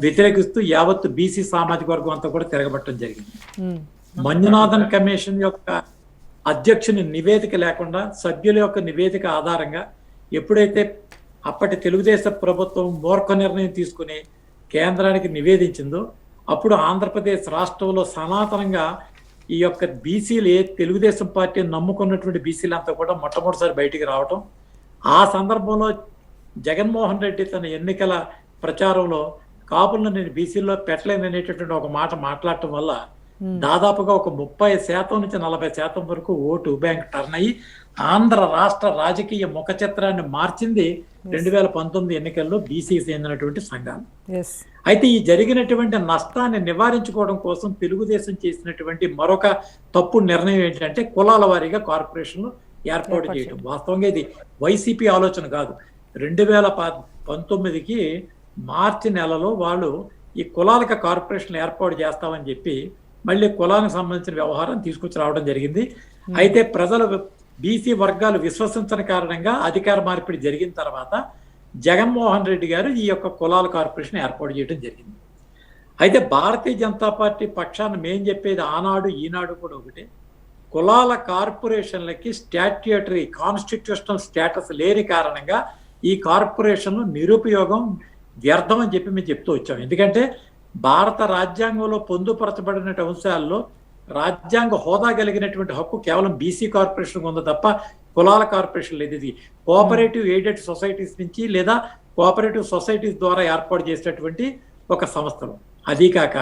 వ్యతిరేకిస్తూ యావత్ బీసీ సామాజిక వర్గం అంతా కూడా తిరగబట్టడం జరిగింది. మంజునాథన్ కమిషన్ యొక్క అధ్యక్షుని నివేదిక లేకుండా సభ్యుల యొక్క నివేదిక ఆధారంగా ఎప్పుడైతే అప్పటి తెలుగుదేశం ప్రభుత్వం మూర్ఖ నిర్ణయం తీసుకుని కేంద్రానికి నివేదించిందో అప్పుడు ఆంధ్రప్రదేశ్ రాష్ట్రంలో సనాతనంగా ఈ యొక్క బీసీలు తెలుగుదేశం పార్టీని నమ్ముకున్నటువంటి బీసీలంతా కూడా మొట్టమొదటిసారి బయటికి రావటం, ఆ సందర్భంలో జగన్మోహన్ రెడ్డి తన ఎన్నికల ప్రచారంలో కాపులను నేను బీసీల్లో పెట్టలేననేటటువంటి ఒక మాట మాట్లాడటం వల్ల దాదాపుగా ఒక 30% నుంచి 40% వరకు ఓటు బ్యాంక్ టర్న్ అయ్యి ఆంధ్ర రాష్ట్ర రాజకీయ ముఖ చిత్రాన్ని మార్చింది 2019 ఎన్నికల్లో బీసీ చెందినటువంటి సంఘాలు. అయితే ఈ జరిగినటువంటి నష్టాన్ని నివారించుకోవడం కోసం తెలుగుదేశం చేసినటువంటి మరొక తప్పు నిర్ణయం ఏంటంటే కులాల వారీగా కార్పొరేషన్లు ఏర్పాటు చేయడం. వాస్తవంగా ఇది వైసీపీ ఆలోచన కాదు. 2019కి మార్చి నెలలో వాళ్ళు ఈ కులాలకు కార్పొరేషన్లు ఏర్పాటు చేస్తామని చెప్పి మళ్ళీ కులానికి సంబంధించిన వ్యవహారం తీసుకొచ్చి రావడం జరిగింది. అయితే ప్రజలు బీసీ వర్గాలు విశ్వసించని కారణంగా అధికార మార్పిడి జరిగిన తర్వాత జగన్మోహన్ రెడ్డి గారు ఈ యొక్క కులాల కార్పొరేషన్ ఏర్పాటు చేయడం జరిగింది. అయితే భారతీయ జనతా పార్టీ పక్షాన మేం చెప్పేది ఆనాడు ఈనాడు కూడా ఒకటే, కులాల కార్పొరేషన్లకి స్టాట్యూటరీ కాన్స్టిట్యూషనల్ స్టేటస్ లేని కారణంగా ఈ కార్పొరేషన్లు నిరుపయోగం వ్యర్థం అని చెప్పి మేము చెప్తూ వచ్చాం. ఎందుకంటే భారత రాజ్యాంగంలో పొందుపరచబడిన అంశాల్లో రాజ్యాంగ హోదా కలిగినటువంటి హక్కు కేవలం బీసీ కార్పొరేషన్ ఉంది తప్ప కులాల కార్పొరేషన్ లేదు. ఇది కోఆపరేటివ్ ఎయిడెడ్ సొసైటీస్ నుంచి లేదా కోఆపరేటివ్ సొసైటీస్ ద్వారా ఏర్పాటు చేసినటువంటి ఒక సంస్థలు. అదీ కాక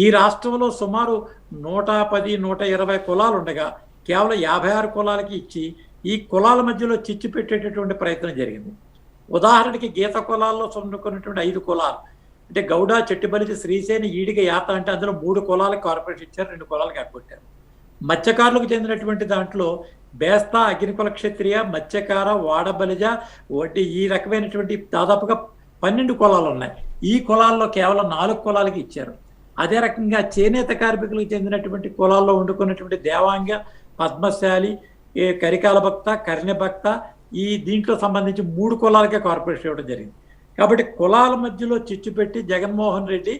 ఈ రాష్ట్రంలో సుమారు 110-120 కులాలు ఉండగా కేవలం 56 కులాలకి ఇచ్చి ఈ కులాల మధ్యలో చిచ్చు పెట్టేటటువంటి ప్రయత్నం జరిగింది. ఉదాహరణకి గీత కులాల్లో చదువుకున్నటువంటి 5 కులాలు అంటే గౌడ, చెట్టిబలిజ, శ్రీసేని, ఈడిగ, యాత అంటే అందులో 3 కులాలకు కార్పొరేషన్ ఇచ్చారు, 2 కులాలకు ఎగ్గొట్టారు. మత్స్యకారులకు చెందినటువంటి దాంట్లో బేస్తా, అగ్నికుల క్షత్రియ, మత్స్యకార, వాడబలిజ, వడ్డీ ఈ రకమైనటువంటి దాదాపుగా 12 కులాలు ఉన్నాయి. ఈ కులాల్లో కేవలం 4 కులాలకి ఇచ్చారు. అదే రకంగా చేనేత కార్మికులకు చెందినటువంటి కులాల్లో వండుకున్నటువంటి దేవాంగ, పద్మశాలి, కరికాల భక్త, కర్ణ్య భక్త ఈ దీంట్లో సంబంధించి 3 కులాలకే కార్పొరేషన్ ఇవ్వడం జరిగింది. కాబట్టి కులాల మధ్యలో చిచ్చు పెట్టి జగన్మోహన్ రెడ్డి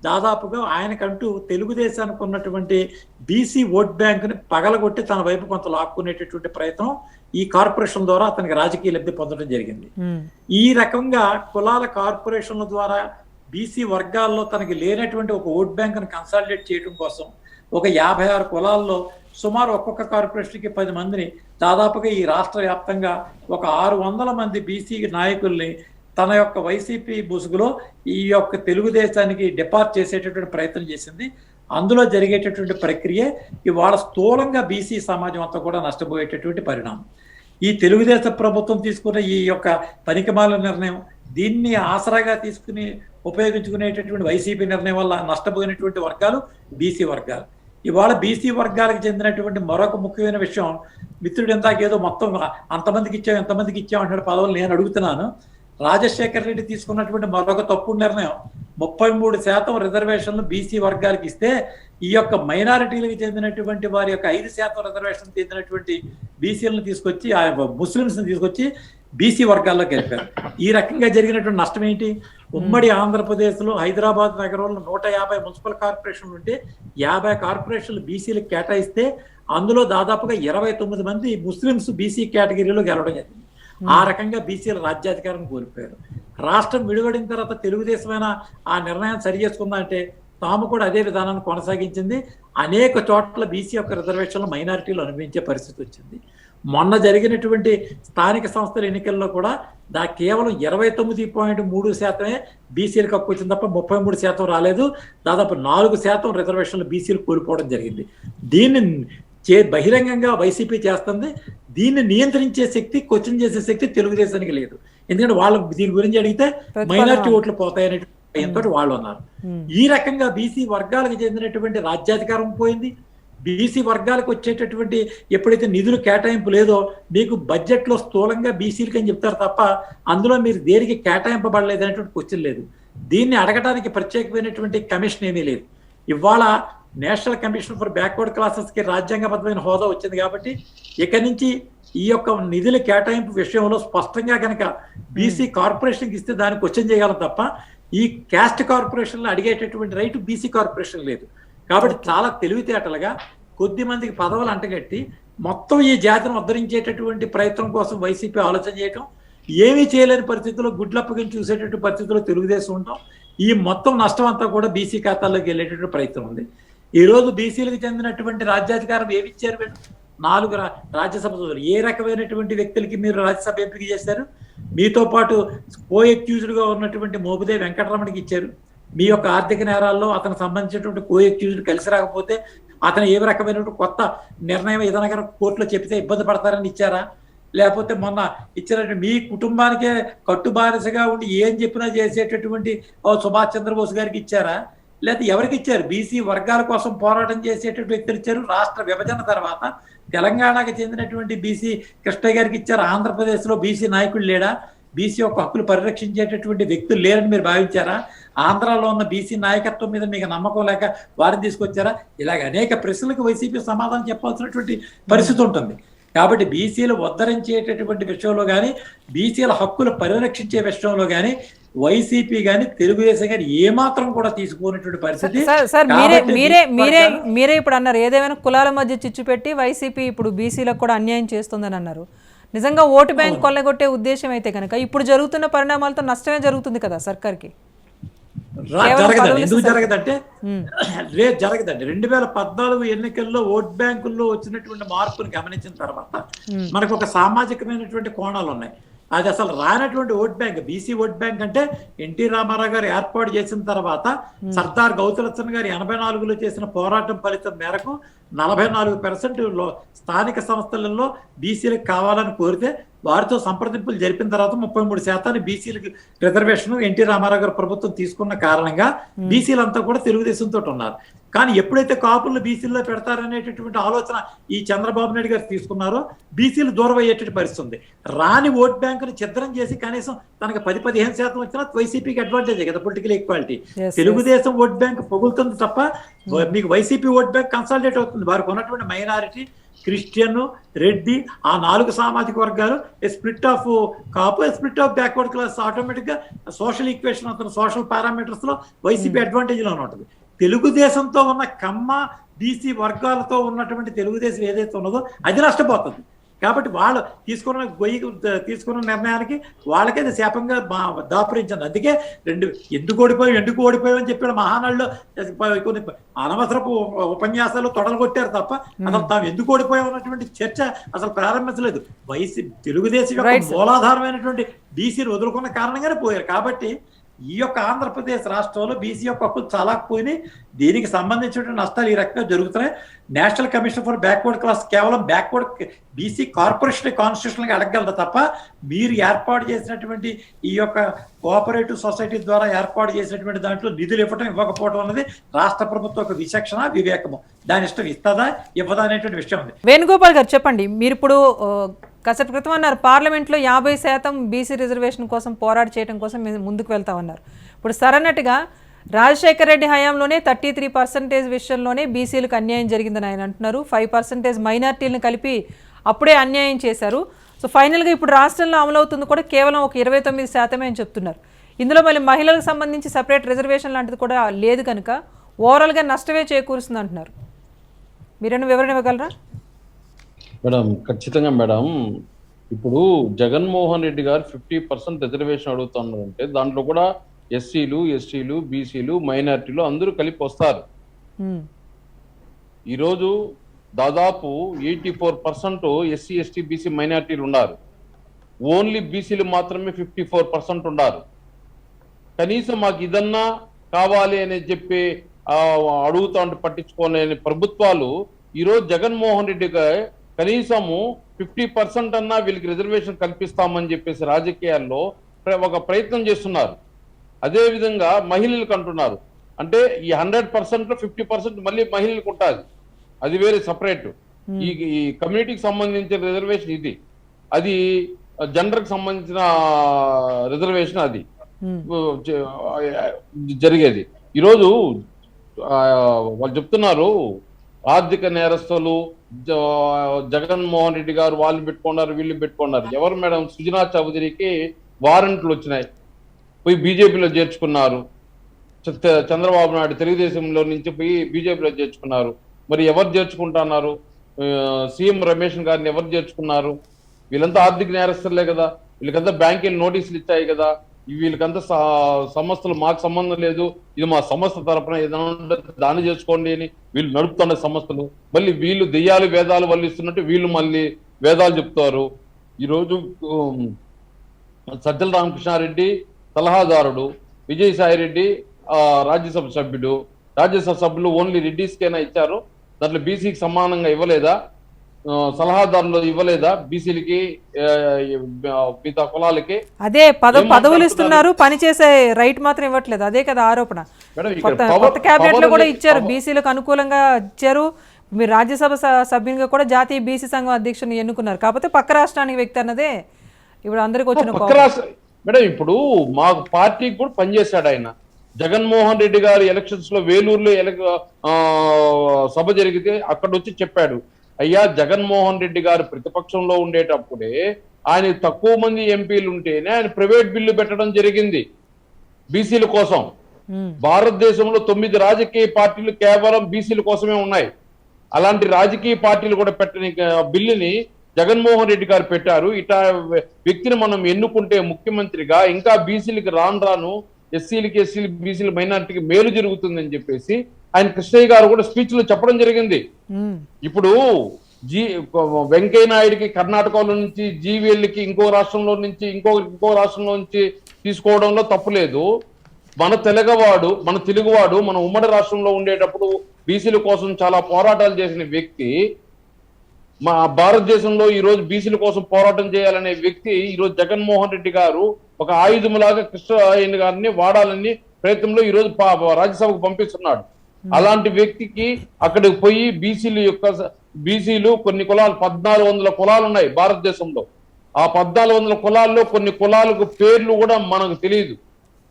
దాదాపుగా ఆయనకంటూ తెలుగుదేశానికి ఉన్నటువంటి బీసీ ఓట్ బ్యాంకుని పగలగొట్టి తన వైపు కొంత లాక్కునేటటువంటి ప్రయత్నం ఈ కార్పొరేషన్ ద్వారా అతనికి రాజకీయ లబ్ధి పొందడం జరిగింది. ఈ రకంగా కులాల కార్పొరేషన్ల ద్వారా బీసీ వర్గాల్లో తనకి లేనటువంటి ఒక ఓట్ బ్యాంకును కన్సాలిడేట్ చేయడం కోసం ఒక 56 కులాల్లో సుమారు ఒక్కొక్క కార్పొరేషన్కి 10 మందిని దాదాపుగా ఈ రాష్ట్ర వ్యాప్తంగా ఒక 600 మంది బీసీ నాయకుల్ని తన యొక్క వైసీపీ ముసుగులో ఈ యొక్క తెలుగుదేశానికి డిపార్ట్ చేసేటటువంటి ప్రయత్నం చేసింది. అందులో జరిగేటటువంటి ప్రక్రియ ఇవాళ స్థూలంగా బీసీ సమాజం అంతా కూడా నష్టపోయేటటువంటి పరిణామం. ఈ తెలుగుదేశం ప్రభుత్వం తీసుకున్న ఈ యొక్క పనికిమాల నిర్ణయం, దీన్ని ఆసరాగా తీసుకుని ఉపయోగించుకునేటటువంటి వైసీపీ నిర్ణయం వల్ల నష్టపోయినటువంటి వర్గాలు బీసీ వర్గాలు. ఇవాళ బీసీ వర్గాలకు చెందినటువంటి మరొక ముఖ్యమైన విషయం, మిత్రుడు ఇందాక ఏదో మొత్తం అంతమందికి ఇచ్చాం ఎంతమందికి ఇచ్చాం అంటున్న పదవులు నేను అడుగుతున్నాను. రాజశేఖర్ రెడ్డి తీసుకున్నటువంటి మరొక తప్పుడు నిర్ణయం 33% రిజర్వేషన్లు బీసీ వర్గాలకు ఇస్తే ఈ యొక్క మైనారిటీలకు చెందినటువంటి వారి యొక్క 5% రిజర్వేషన్ చెందినటువంటి బీసీలను తీసుకొచ్చి ముస్లింస్ ని తీసుకొచ్చి బీసీ వర్గాల్లో గెలిపారు. ఈ రకంగా జరిగినటువంటి నష్టం ఏంటి? ఉమ్మడి ఆంధ్రప్రదేశ్ లో హైదరాబాద్ నగరంలో 150 మున్సిపల్ కార్పొరేషన్లు ఉంటే 50 కార్పొరేషన్లు బీసీలకు కేటాయిస్తే అందులో దాదాపుగా 29 మంది ముస్లింస్ బీసీ కేటగిరీలో గెలవడం జరిగింది. ఆ రకంగా బీసీల రాజ్యాధికారం కోల్పోయారు. రాష్ట్రం విడివడిన తర్వాత తెలుగుదేశమైన ఆ నిర్ణయం సరి చేసుకుందా అంటే తాము కూడా అదే విధానాన్ని కొనసాగించింది. అనేక చోట్ల బీసీ యొక్క రిజర్వేషన్లు మైనారిటీలు అనుభవించే పరిస్థితి వచ్చింది. మొన్న జరిగినటువంటి స్థానిక సంస్థల ఎన్నికల్లో కూడా కేవలం 29.3% బీసీలకు హక్కు వచ్చింది తప్ప 33% రాలేదు. దాదాపు 4% రిజర్వేషన్లు బీసీలు కోల్పోవడం జరిగింది. దీన్ని బహిరంగంగా వైసీపీ చేస్తుంది. దీన్ని నియంత్రించే శక్తి, క్వశ్చన్ చేసే శక్తి తెలుగుదేశానికి లేదు. ఎందుకంటే వాళ్ళు దీని గురించి అడిగితే మైనారిటీ ఓట్లు పోతాయనేటువంటి భయంతో వాళ్ళు ఉన్నారు. ఈ రకంగా బీసీ వర్గాలకు చెందినటువంటి రాజ్యాధికారం పోయింది. బీసీ వర్గాలకు వచ్చేటటువంటి ఎప్పుడైతే నిధులు కేటాయింపు లేదో మీకు బడ్జెట్ లో స్థూలంగా బీసీలకి అని చెప్తారు తప్ప అందులో మీరు దేనికి కేటాయింపబడలేదు అనేటువంటి క్వశ్చన్ లేదు. దీన్ని అడగడానికి ప్రత్యేకమైనటువంటి కమిషన్ ఏమీ లేదు. ఇవాళ national commission for backward classes కి రాజ్యాంగబద్ధమైన హోదా వచ్చింది కాబట్టి ఇక నుంచి ఈ యొక్క నిధుల కేటాయింపు విషయంలో స్పష్టంగా కనుక బీసీ కార్పొరేషన్కి ఇస్తే దాన్ని క్వశ్చన్ చేయగలం తప్ప ఈ క్యాస్ట్ కార్పొరేషన్లో అడిగేటటువంటి రైట్ బీసీ కార్పొరేషన్ లేదు. కాబట్టి చాలా తెలివితేటలుగా కొద్ది మందికి పదవులు అంటగట్టి మొత్తం ఈ జాతిని ఉద్ధరించేటటువంటి ప్రయత్నం కోసం వైసీపీ ఆలోచన చేయటం, ఏమీ చేయలేని పరిస్థితుల్లో గుడ్లప్పగించి చూసేటటువంటి పరిస్థితుల్లో తెలుగుదేశం ఉంటాం. ఈ మొత్తం నష్టం అంతా కూడా బీసీ ఖాతాల్లోకి వెళ్ళేటటువంటి ప్రయత్నం ఉంది. ఈ రోజు బీసీలకు చెందినటువంటి రాజ్యాధికారం ఏమి ఇచ్చారు? మీరు 4 రాజ్యసభ సభ్యులు ఏ రకమైనటువంటి వ్యక్తులకి మీరు రాజ్యసభ ఎంపిక చేశారు? మీతో పాటు కో-అక్యూజ్డ్గా ఉన్నటువంటి మోపిదేవి వెంకటరమణకి ఇచ్చారు. మీ యొక్క ఆర్థిక నేరాల్లో అతనికి సంబంధించినటువంటి కో-అక్యూజ్డ్ కలిసి రాకపోతే అతను ఏ రకమైనటువంటి కొత్త నిర్ణయం ఏదైనా కనుక కోర్టులో చెప్తే ఇబ్బంది పడతారని ఇచ్చారా? లేకపోతే మొన్న ఇచ్చినటువంటి మీ కుటుంబానికే కట్టుబానిసగా ఉండి ఏం చెప్పినా చేసేటటువంటి సుభాష్ చంద్రబోస్ గారికి ఇచ్చారా? లేకపోతే ఎవరికి ఇచ్చారు? బీసీ వర్గాల కోసం పోరాటం చేసేటటువంటి వ్యక్తులు ఇచ్చారు. రాష్ట్ర విభజన తర్వాత తెలంగాణకు చెందినటువంటి బీసీ కృష్ణయ్య గారికి ఇచ్చారు. ఆంధ్రప్రదేశ్లో బీసీ నాయకుడు లేడా? బీసీ యొక్క హక్కులు పరిరక్షించేటటువంటి వ్యక్తులు లేరని మీరు భావించారా? ఆంధ్రాలో ఉన్న బీసీ నాయకత్వం మీద మీకు నమ్మకం లేక వారిని తీసుకొచ్చారా? ఇలాగ అనేక ప్రశ్నలకు వైసీపీ సమాధానం చెప్పాల్సినటువంటి పరిస్థితి ఉంటుంది. కాబట్టి బీసీలు ఉద్ధరించేటటువంటి విషయంలో కానీ, బీసీల హక్కులు పరిరక్షించే విషయంలో కానీ వైసీపీ కానీ తెలుగుదేశం కానీ ఏమాత్రం కూడా తీసుకునేటువంటి పరిస్థితి. సార్ మీరే ఇప్పుడు అన్నారు ఏదేమైనా కులాల మధ్య చిచ్చు పెట్టి వైసీపీ ఇప్పుడు బీసీలకు కూడా అన్యాయం చేస్తుందని అన్నారు. నిజంగా ఓటు బ్యాంక్ కొల్లగొట్టే ఉద్దేశం అయితే కనుక ఇప్పుడు జరుగుతున్న పరిణామాలతో నష్టమే జరుగుతుంది కదా సర్కార్కి. జరగదండి. ఎందుకు జరగదంటే జరగదండి. 2014 ఎన్నికల్లో ఓట్ బ్యాంకుల్లో వచ్చినటువంటి మార్పును గమనించిన తర్వాత మనకు ఒక సామాజికమైనటువంటి కోణాలు ఉన్నాయి. అది అసలు రానటువంటి vote bank, BC vote bank అంటే ఎన్టీ రామారావు గారు ఏర్పాటు చేసిన తర్వాత సర్దార్ గౌతులచ్చన్ గారు 84లో చేసిన పోరాటం ఫలితం మేరకు 44% స్థానిక సంస్థలలో బీసీలకు కావాలని కోరితే వారితో సంప్రదింపులు జరిపిన తర్వాత 33% బీసీలకు రిజర్వేషన్ ఎన్టీ రామారావు గారు ప్రభుత్వం తీసుకున్న కారణంగా బీసీలంతా కూడా తెలుగుదేశంతో ఉన్నారు. కానీ ఎప్పుడైతే కాపులను బీసీల్లో పెడతారనేటటువంటి ఆలోచన ఈ చంద్రబాబు నాయుడు గారు తీసుకున్నారో బీసీలు దూరం అయ్యేటటువంటి పరిస్థితి ఉంది. రాని ఓట్ బ్యాంకును ఛిద్రం చేసి కనీసం తనకు 10-15% వచ్చినా వైసీపీకి అడ్వాంటేజ్ కదా political equality. Telugu Desam vote bank పొగులుతుంది తప్ప మీకు వైసీపీ ఓట్ బ్యాంక్ కన్సాలిడేట్ అవుతుంది. వారికి ఉన్నటువంటి మైనారిటీ, క్రిస్టియన్, రెడ్డి, ఆ 4 సామాజిక వర్గాలు split of Kapu, split of backward class, automatic గా సోషల్ ఈక్వేషన్ అవుతున్న సోషల్ పారామీటర్స్ లో వైసీపీ అడ్వాంటేజ్ లోనే ఉంటుంది. తెలుగుదేశంతో ఉన్న కమ్మ బీసీ వర్గాలతో ఉన్నటువంటి తెలుగుదేశం ఏదైతే ఉన్నదో అది నష్టపోతుంది. కాబట్టి వాళ్ళు తీసుకున్న నిర్ణయానికి వాళ్ళకే అది శాపంగా దాపురించింది. అందుకే ఎందుకు ఓడిపోయాం అని చెప్పిన మహానాడులో కొన్ని అనవసరపు ఉపన్యాసాలు తొడలు తప్ప అసలు తాము ఎందుకు ఓడిపోయాం అన్నటువంటి చర్చ అసలు ప్రారంభించలేదు. తెలుగుదేశం యొక్క మూలాధారమైనటువంటి బీసీని వదులుకున్న కారణంగానే పోయారు. కాబట్టి ఈ యొక్క ఆంధ్రప్రదేశ్ రాష్ట్రంలో బీసీ యొక్క హక్కులు చాలా పోయినాయి. దీనికి సంబంధించిన నష్టాలు ఈ రకంగా జరుగుతున్నాయి. National commission for backward class కేవలం బ్యాక్వర్డ్ బీసీ కార్పొరేషన్ కాన్స్టిట్యూషన్ గా అడగగలదు తప్ప మీరు ఏర్పాటు చేసినటువంటి ఈ యొక్క కోఆపరేటివ్ సొసైటీ ద్వారా ఏర్పాటు చేసినటువంటి దాంట్లో నిధులు ఇవ్వకపోవడం అనేది రాష్ట్ర ప్రభుత్వం ఒక విచక్షణ, వివేకము. దాని ఇష్టం ఇస్తుందా ఇవ్వదా అనేటువంటి విషయం ఉంది. వేణుగోపాల్ గారు చెప్పండి, మీరు ఇప్పుడు కాసేపు క్రితం అన్నారు పార్లమెంట్లో 50% బీసీ రిజర్వేషన్ కోసం పోరాట చేయడం కోసం మేము ముందుకు వెళ్తామన్నారు. ఇప్పుడు సరన్నట్టుగా రాజశేఖర రెడ్డి హయాంలోనే 33% విషయంలోనే బీసీలకు అన్యాయం జరిగిందని ఆయన అంటున్నారు. 5% మైనార్టీలను కలిపి అప్పుడే అన్యాయం చేశారు. సో ఫైనల్గా ఇప్పుడు రాష్ట్రంలో అమలవుతుంది కూడా కేవలం ఒక 29% అని చెప్తున్నారు. ఇందులో మళ్ళీ మహిళలకు సంబంధించి సపరేట్ రిజర్వేషన్ లాంటిది కూడా లేదు కనుక ఓవరాల్గా నష్టమే చేకూరుస్తుంది అంటున్నారు. మీరేమైనా వివరణ ఇవ్వగలరా? మేడం ఖచ్చితంగా మేడం. ఇప్పుడు జగన్మోహన్ రెడ్డి గారు 50% రిజర్వేషన్ అడుగుతున్నారంటే దాంట్లో కూడా ఎస్సీలు, ఎస్టీలు, బీసీలు, మైనారిటీలు అందరూ కలిపి వస్తారు. ఈరోజు దాదాపు 84% ఎస్సీ, ఎస్టీ, బీసీ, మైనారిటీలు ఉన్నారు. ఓన్లీ బీసీలు మాత్రమే 54% ఉన్నారు. కనీసం మాకు ఇదన్నా కావాలి అని చెప్పి అడుగుతా ఉంటే పట్టించుకోలేని ప్రభుత్వాలు ఈరోజు జగన్మోహన్ రెడ్డి గారు కనీసము 50% అన్నా వీళ్ళకి రిజర్వేషన్ కల్పిస్తామని చెప్పేసి రాజకీయాల్లో ఒక ప్రయత్నం చేస్తున్నారు. అదే విధంగా మహిళలకు అంటున్నారు. అంటే ఈ 100%లో 50% మళ్ళీ మహిళలకు ఉంటుంది, అది వేరే సపరేట్. ఈ కమ్యూనిటీకి సంబంధించిన రిజర్వేషన్ ఇది, అది జెండర్కి సంబంధించిన రిజర్వేషన్ అది జరిగేది. ఈరోజు వాళ్ళు చెప్తున్నారు ఆర్థిక నేరస్తులు జగన్మోహన్ రెడ్డి గారు వాళ్ళు పెట్టుకున్నారు, వీళ్ళు పెట్టుకున్నారు. ఎవరు మేడం? సుజనా చౌదరికి వారెంట్లు వచ్చినాయి, పోయి బీజేపీలో చేర్చుకున్నారు. చంద్రబాబు నాయుడు తెలుగుదేశంలో నుంచి పోయి బీజేపీలో చేర్చుకున్నారు. మరి ఎవరు చేర్చుకుంటున్నారు? సీఎం రమేష్ గారిని ఎవరు చేర్చుకున్నారు? వీళ్ళంతా ఆర్థిక నేరస్తులే కదా. వీళ్ళకంతా బ్యాంకులు నోటీసులు ఇచ్చాయి కదా. వీళ్ళకంతా సంస్థలు మాకు సంబంధం లేదు, ఇది మా సంస్థ తరపున ఏదైనా దాన్ని చేసుకోండి అని వీళ్ళు నడుపుతున్న సంస్థలు. మళ్ళీ వీళ్ళు దెయ్యాలు వేదాలు వల్లిస్తున్నట్టు వీళ్ళు మళ్ళీ వేదాలు చెప్తారు. ఈరోజు సజ్జల రామకృష్ణారెడ్డి సలహాదారుడు, విజయసాయి రెడ్డి రాజ్యసభ సభ్యుడు. రాజ్యసభ సభ్యులు ఓన్లీ రెడ్డిస్కైనా ఇచ్చారు, దాంట్లో బీసీకి సమానంగా ఇవ్వలేదా? సలహాదారులు ఇవ్వలేదా బీసీలకి, మిగతా కులాలకి? అదే పదవులు ఇస్తున్నారు, పనిచేసే రైట్ మాత్రం ఇవ్వట్లేదు. అదే కదా ఆరోపణ. కొత్త క్యాబినెట్ లో కూడా ఇచ్చారు, బీసీలకు అనుకూలంగా ఇచ్చారు. మీరు రాజ్యసభ సభ్యునిగా కూడా జాతీయ బీసీ సంఘం అధ్యక్షుని ఎన్నుకున్నారు. కాకపోతే పక్క రాష్ట్రానికి వ్యక్తి అన్నదే ఇప్పుడు అందరికి వచ్చిన మేడం. ఇప్పుడు మాకు పార్టీకి కూడా పనిచేశాడు ఆయన. జగన్మోహన్ రెడ్డి గారు ఎలక్షన్స్ లో వేలూరులో సభ జరిగితే అక్కడ వచ్చి చెప్పాడు, అయ్యా జగన్మోహన్ రెడ్డి గారు ప్రతిపక్షంలో ఉండేటప్పుడే ఆయన తక్కువ మంది ఎంపీలు ఉంటేనే ఆయన ప్రైవేట్ బిల్లు పెట్టడం జరిగింది బీసీల కోసం. భారతదేశంలో 9 రాజకీయ పార్టీలు కేవలం బీసీల కోసమే ఉన్నాయి. అలాంటి రాజకీయ పార్టీలు కూడా పెట్టని బిల్లుని జగన్మోహన్ రెడ్డి గారు పెట్టారు. ఇటా వ్యక్తిని మనం ఎన్నుకుంటే ముఖ్యమంత్రిగా ఇంకా బీసీలకి రాను ఎస్సీలకి, ఎస్సీలు, బీసీలు, మైనార్టీకి మేలు జరుగుతుందని చెప్పేసి ఆయన కృష్ణయ్య గారు కూడా స్పీచ్ లో చెప్పడం జరిగింది. ఇప్పుడు వెంకయ్య నాయుడికి కర్ణాటకలో నుంచి, జీవీఎల్కి ఇంకో రాష్ట్రంలో నుంచి, ఇంకో రాష్ట్రంలో నుంచి తీసుకోవడంలో తప్పులేదు. మన తెలుగువాడు మన ఉమ్మడి రాష్ట్రంలో ఉండేటప్పుడు బీసీల కోసం చాలా పోరాటాలు చేసిన వ్యక్తి, మా భారతదేశంలో ఈ రోజు బీసీల కోసం పోరాటం చేయాలనే వ్యక్తి ఈ రోజు జగన్మోహన్ రెడ్డి గారు ఒక ఆయుధములాగా కృష్ణయ్య గారిని వాడాలని ప్రయత్నంలో ఈ రోజు రాజ్యసభకు పంపిస్తున్నాడు. అలాంటి వ్యక్తికి అక్కడికి పోయి బీసీలు కొన్ని కులాలు 1400 కులాలు ఉన్నాయి భారతదేశంలో. ఆ 1400 కులాల్లో కొన్ని కులాలకు పేర్లు కూడా మనకు తెలియదు.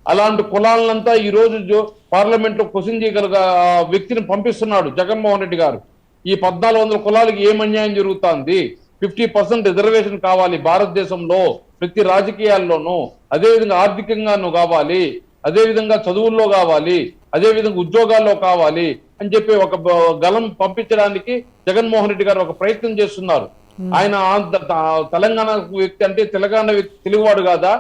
అలాంటి కులాలంతా ఈ రోజు పార్లమెంట్ లో క్వశ్చన్ చేయగల వ్యక్తిని పంపిస్తున్నాడు జగన్మోహన్ రెడ్డి గారు. ఈ 1400 కులాలకు ఏం అన్యాయం జరుగుతుంది? 50% రిజర్వేషన్ కావాలి భారతదేశంలో ప్రతి రాజకీయాల్లోనూ, అదేవిధంగా ఆర్థికంగానూ కావాలి, అదేవిధంగా చదువుల్లో కావాలి, అదేవిధంగా ఉద్యోగాల్లో కావాలి అని చెప్పి ఒక గలం పంపించడానికి జగన్మోహన్ రెడ్డి గారు ఒక ప్రయత్నం చేస్తున్నారు. ఆయన తెలంగాణ వ్యక్తి అంటే తెలంగాణ వ్యక్తి తెలుగువాడు కాదా?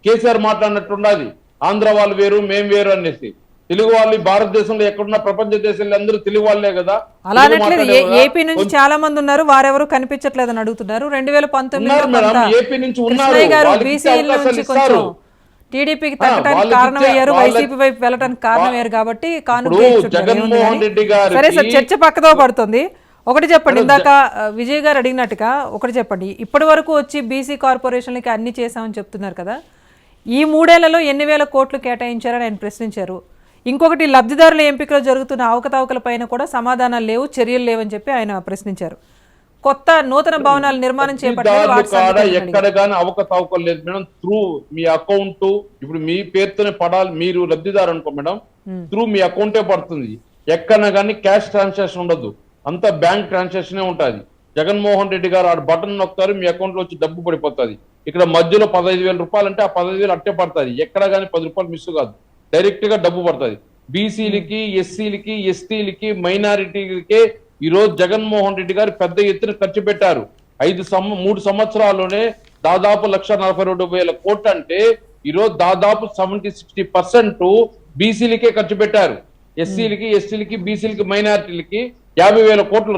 కేసీఆర్ మాట్లాడినట్టుండాది, ఆంధ్ర వాళ్ళు వేరు మేం వేరు అనేసి. తెలుగు వాళ్ళు భారతదేశంలో ఎక్కడున్నా ప్రపంచ దేశాల్లో అందరూ తెలుగు వాళ్ళే కదా. అలానట్లేదు, ఏపీ నుంచి చాలా మంది ఉన్నారు, వారెవరు కనిపించట్లేదు అని అడుగుతున్నారు. 2019 టీడీపీకి తగ్గడానికి కారణమయ్యారు, వైసీపీ వైపు వెళ్ళడానికి కారణమయ్యారు కాబట్టి సరే సార్, చర్చ పక్కదో పడుతుంది. ఒకటి చెప్పండి, ఇందాక విజయ్ గారు అడిగినట్టుగా ఒకటి చెప్పండి. ఇప్పటి వరకు వచ్చి బీసీ కార్పొరేషన్లకి అన్ని చేశామని చెప్తున్నారు కదా, ఈ 3 ఏళ్లలో ఎన్ని వేల కోట్లు కేటాయించారని ఆయన ప్రశ్నించారు. ఇంకొకటి, లబ్ధిదారుల ఎంపికలో జరుగుతున్న అవకతవకల పైన కూడా సమాధానాలు లేవు, చర్యలు లేవని చెప్పి ఆయన ప్రశ్నించారు. కొత్త నూతన భవనాల నిర్మాణం చేపట్టారు, ఎక్కడ కానీ అవకతవకలు లేదు మేడం. త్రూ మీ అకౌంట్, ఇప్పుడు మీ పేరుతోనే పడాలి, మీరు లబ్ధిదారు అనుకో మేడం, త్రూ మీ అకౌంటే పడుతుంది. ఎక్కడ కానీ క్యాష్ ట్రాన్సాక్షన్ ఉండదు, అంతా బ్యాంక్ ట్రాన్సాక్షన్ ఉంటుంది. జగన్మోహన్ రెడ్డి గారు ఆ బటన్ నొక్కుతారు, మీ అకౌంట్ లో వచ్చి డబ్బు పడిపోతుంది. ఇక్కడ మధ్యలో 15,000 రూపాయలు అంటే ఆ 15,000 అట్టే పడుతుంది, ఎక్కడ కానీ 10 రూపాయలు మిస్ కాదు, డైరెక్ట్ గా డబ్బు పడుతుంది. బీసీలకి, ఎస్సీలకి, ఎస్టీలకి, మైనారిటీలకే ఈ రోజు జగన్మోహన్ రెడ్డి గారు పెద్ద ఎత్తున ఖర్చు పెట్టారు. 3 సంవత్సరాల్లోనే దాదాపు 1,42,000 కోట్లు అంటే ఈ రోజు దాదాపు 60% బీసీలకే ఖర్చు పెట్టారు. ఎస్సీలకి, ఎస్టీలకి, బీసీలకి, మైనారిటీలకి 50,000 కోట్లు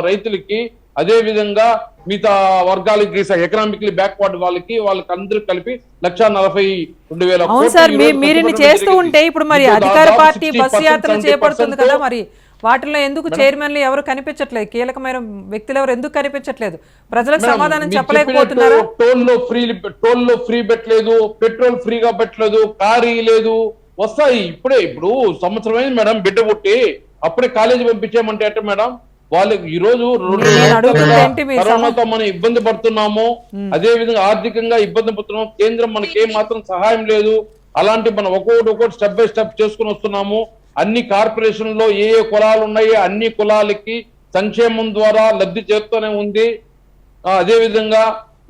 రైతులకి, అదే విధంగా మిగతా వర్గాలకి, ఎకనామికలీ బ్యాక్వర్డ్ వాళ్ళకి అందరూ కలిపి 1,42,000 కోట్లు. మీరు చేస్తూ ఉంటే ఇప్పుడు మరి అధికార పార్టీ బస్సు యాత్ర చేపడుతుంది కదా, మరి వాటిలో ఎందుకు చైర్మన్లు ఎవరు కనిపించట్లేదు, కీలకమైన వ్యక్తులు ఎవరు ఎందుకు కనిపించట్లేదు? ప్రజలకు సమాధానం చెప్పలేకపోతున్నారు. టోల్లో ఫ్రీ పెట్టలేదు, పెట్రోల్ ఫ్రీగా పెట్టలేదు, కారు లేదు, వస్తాయి ఇప్పుడే. ఇప్పుడు సంవత్సరం అయింది మేడం బిడ్డ పుట్టి, అప్పుడే కాలేజీ పంపించామంటే అంటే మేడం వాళ్ళకి ఈ రోజు కరోనాతో మనం ఇబ్బంది పడుతున్నాము, అదే విధంగా ఆర్థికంగా ఇబ్బంది పడుతున్నాము. కేంద్రం మనకి ఏం మాత్రం సహాయం లేదు. అలాంటి మనం ఒక్కొక్కటి స్టెప్ బై స్టెప్ చేసుకుని వస్తున్నాము. అన్ని కార్పొరేషన్లో ఏ ఏ కులాలు ఉన్నాయో అన్ని కులాలకి సంక్షేమం ద్వారా లబ్ధి చేస్తూనే ఉంది. అదేవిధంగా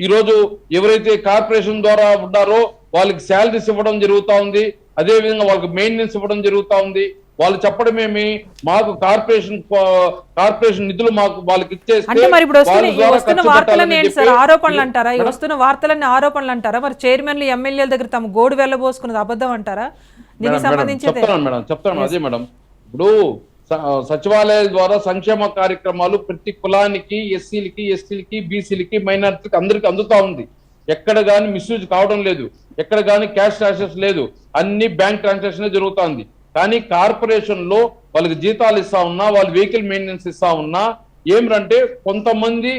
ఈరోజు ఎవరైతే కార్పొరేషన్ ద్వారా ఉన్నారో వాళ్ళకి శాలరీస్ ఇవ్వడం జరుగుతూ ఉంది. అదేవిధంగా వాళ్ళకి మెయింటెనెన్స్ ఇవ్వడం జరుగుతూ ఉంది. వాళ్ళు చెప్పడమేమి మాకు కార్పొరేషన్ నిధులు మాకు వాళ్ళకి ఇచ్చేస్తే అంటే మరి ఇప్పుడు వస్తున్న వార్తలన్నీ ఏంటి సార్, ఆరోపణలు అంటారా? వస్తున్న వార్తలన్నీ ఆరోపణలు అంటారా? మరి చైర్మన్లు ఎమ్మెల్యేల దగ్గర తమ గోడు వెళ్ళబోసుకున్నది అబద్ధం అంటారా? దీనికి సంబంధించి చెప్తాను అదే మేడం. ఇప్పుడు సచివాలయాల ద్వారా సంక్షేమ కార్యక్రమాలు ప్రతి కులానికి, ఎస్సీలకి, బీసీలకి, మైనారిటీలకి అందరికి అందుతా ఉంది. ఎక్కడ గాని మిస్యూజ్ కావడం లేదు, ఎక్కడ గాని క్యాష్ ట్రాన్సాక్షన్ లేదు, అన్ని బ్యాంక్ ట్రాన్సాక్షన్ జరుగుతుంది. కానీ కార్పొరేషన్ లో వాళ్ళకి జీతాలు ఇస్తా ఉన్నా, వాళ్ళు వెహికల్ మెయింటెనెన్స్ ఇస్తా ఉన్నా ఏమిటంటే కొంతమంది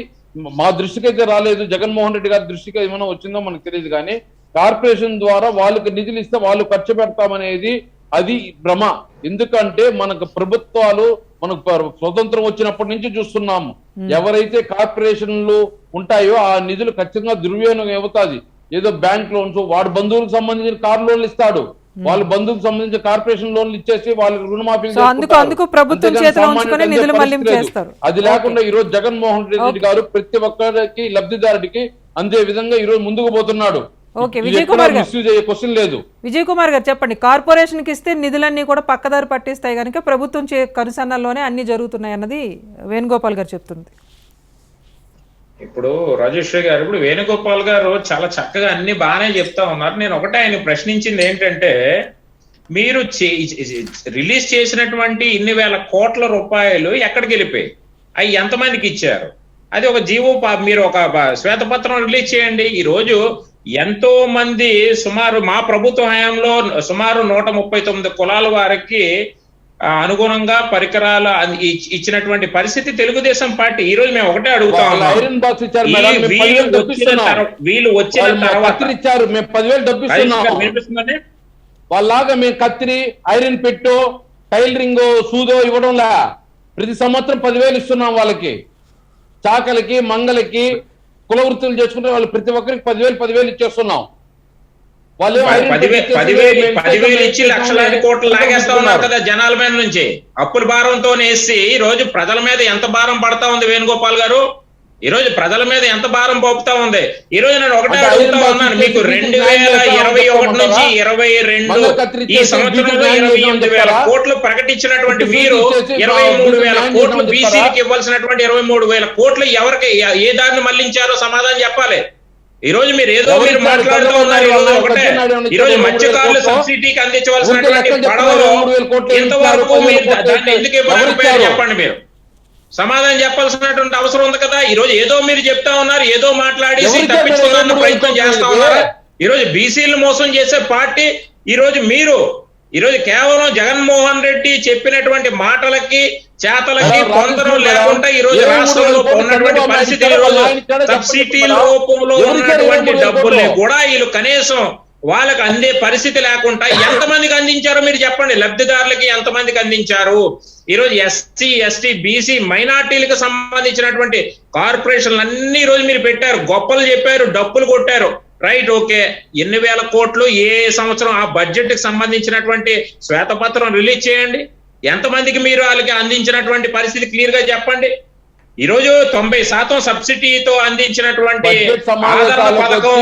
మా దృష్టికి అయితే రాలేదు, జగన్మోహన్ రెడ్డి గారి దృష్టికి ఏమైనా వచ్చిందో మనకు తెలియదు. కానీ కార్పొరేషన్ ద్వారా వాళ్ళకి నిధులు ఇస్తే వాళ్ళు ఖర్చు పెడతామనేది అది భ్రమ. ఎందుకంటే మనకు ప్రభుత్వాలు మనకు స్వతంత్రం వచ్చినప్పటి నుంచి చూస్తున్నాము, ఎవరైతే కార్పొరేషన్లు ఉంటాయో ఆ నిధులు ఖచ్చితంగా దుర్వినియోగం అవుతాది. ఏదో బ్యాంక్ లోన్స్ వాడి బంధువులకు సంబంధించిన కార్ లోన్లు ఇస్తాడు, వాళ్ళ బంధువులకు సంబంధించిన కార్పొరేషన్ లోన్లు ఇచ్చేసి వాళ్ళకి రుణమాఫీ అది లేకుండా ఈ రోజు జగన్మోహన్ రెడ్డి గారు ప్రతి ఒక్కరికి లబ్ధిదారుడికి అందే విధంగా ఈ రోజు ముందుకు పోతున్నాడు. విజయ్ కుమార్ గారు చెప్పండి, కార్పొరేషన్ కి ఇస్తే నిధులన్నీ కూడా పక్కదారి పట్టిస్తాయి కనుక ప్రభుత్వం కనుసన్నల్లోనే అన్ని జరుగుతున్నాయి అన్నది వేణుగోపాల్ గారు చెప్తుంది. ఇప్పుడు రాజేశ్వరి గారు, ఇప్పుడు వేణుగోపాల్ గారు చాలా చక్కగా అన్ని బాగానే చెప్తా ఉన్నారు. నేను ఒకటే ఆయన ప్రశ్నించింది ఏంటంటే, మీరు రిలీజ్ చేసినటువంటి ఇన్ని వేల కోట్ల రూపాయలు ఎక్కడికి వెళ్ళిపోయి అవి ఎంతమందికి ఇచ్చారు? అది ఒక జీవో, మీరు ఒక శ్వేతపత్రం రిలీజ్ చేయండి. ఈ రోజు ఎంతో మంది సుమారు మా ప్రభుత్వ హయాంలో సుమారు 139 కులాల వారికి అనుగుణంగా పరికరాలు ఇచ్చినటువంటి పరిస్థితి తెలుగుదేశం పార్టీ. ఈ రోజు మేము ఒకటే అడుగుతా ఉన్నాం, వీళ్ళు వచ్చిన తర్వాత వాళ్ళలాగా మేము కత్తిరి, ఐరన్ పెట్టో, టైలరింగ్ సూదో ఇవ్వడంలా ప్రతి సంవత్సరం 10,000 ఇస్తున్నాం వాళ్ళకి. చాకలకి, మంగళకి, కుల వృత్తులు చేసుకుంటే వాళ్ళు ప్రతి ఒక్కరికి 10,000 ఇచ్చేస్తున్నాం. వాళ్ళు 10,000 ఇచ్చి లక్షలాది కోట్లు లాగేస్తా ఉన్నారు కదా జనాల మీద నుంచి. అప్పుల భారంతో వేసి ఈ రోజు ప్రజల మీద ఎంత భారం పడతా ఉంది వేణుగోపాల్ గారు? ఈ రోజు ప్రజల మీద ఎంత భారం పోపుతా ఉంది? ఈ రోజు నేను ఒకటే అడుగుతా ఉన్నాను, మీకు 2021 నుంచి 22 ఈ సంవత్సరంలో 28,000 కోట్లు ప్రకటించినటువంటి మీరు 23,000 కోట్లు బీసీకి ఇవ్వాల్సినటువంటి 23,000 కోట్లు ఎవరికి ఏ దారిని మళ్లించారో సమాధానం చెప్పాలి. ఈ రోజు మీరు ఏదో మీరు మాట్లాడుతూ ఉన్నారు. ఈ రోజు ఒకటే, ఈ రోజు మత్స్యకారులు సబ్సిడీకి అందించవలసినటువంటి పడవలు ఇంతవరకు మీరు దాన్ని ఎందుకు ఇవ్వలేకపోయారు చెప్పండి. మీరు సమాధానం చెప్పాల్సినటువంటి అవసరం ఉంది కదా. ఈ రోజు ఏదో మీరు చెప్తా ఉన్నారు, ఏదో మాట్లాడేసి తప్పించుకోవాలని ప్రయత్నం చేస్తా ఉన్నారు. ఈ రోజు బీసీలు మోసం చేసే పార్టీ ఈ రోజు మీరు. ఈ రోజు కేవలం జగన్మోహన్ రెడ్డి చెప్పినటువంటి మాటలకి చేతలకి పొందడం లేకుండా ఈ రోజు రాష్ట్రంలో ఉన్నటువంటి పరిస్థితి, ఈ రోజు సబ్సిడీల రూపంలో ఉన్నటువంటి డబ్బుల్ని కూడా వీళ్ళు కనీసం వాళ్ళకి అందే పరిస్థితి లేకుండా ఎంతమందికి అందించారో మీరు చెప్పండి. లబ్ధిదారులకి ఎంతమందికి అందించారు? ఈ రోజు ఎస్సీ, ఎస్టీ, బీసీ, మైనార్టీలకు సంబంధించినటువంటి కార్పొరేషన్లు అన్ని ఈ రోజు మీరు పెట్టారు, గొప్పలు చెప్పారు, డబ్బులు కొట్టారు. Right, okay. ఎన్ని వేల కోట్లు ఏ సంవత్సరం ఆ బడ్జెట్ కి సంబంధించినటువంటి శ్వేతపత్రం రిలీజ్ చేయండి. ఎంతమందికి మీరు వాళ్ళకి అందించినటువంటి పరిస్థితి క్లియర్ గా చెప్పండి. ఈ రోజు 90% సబ్సిడీతో అందించినటువంటి ఆదరణ పథకం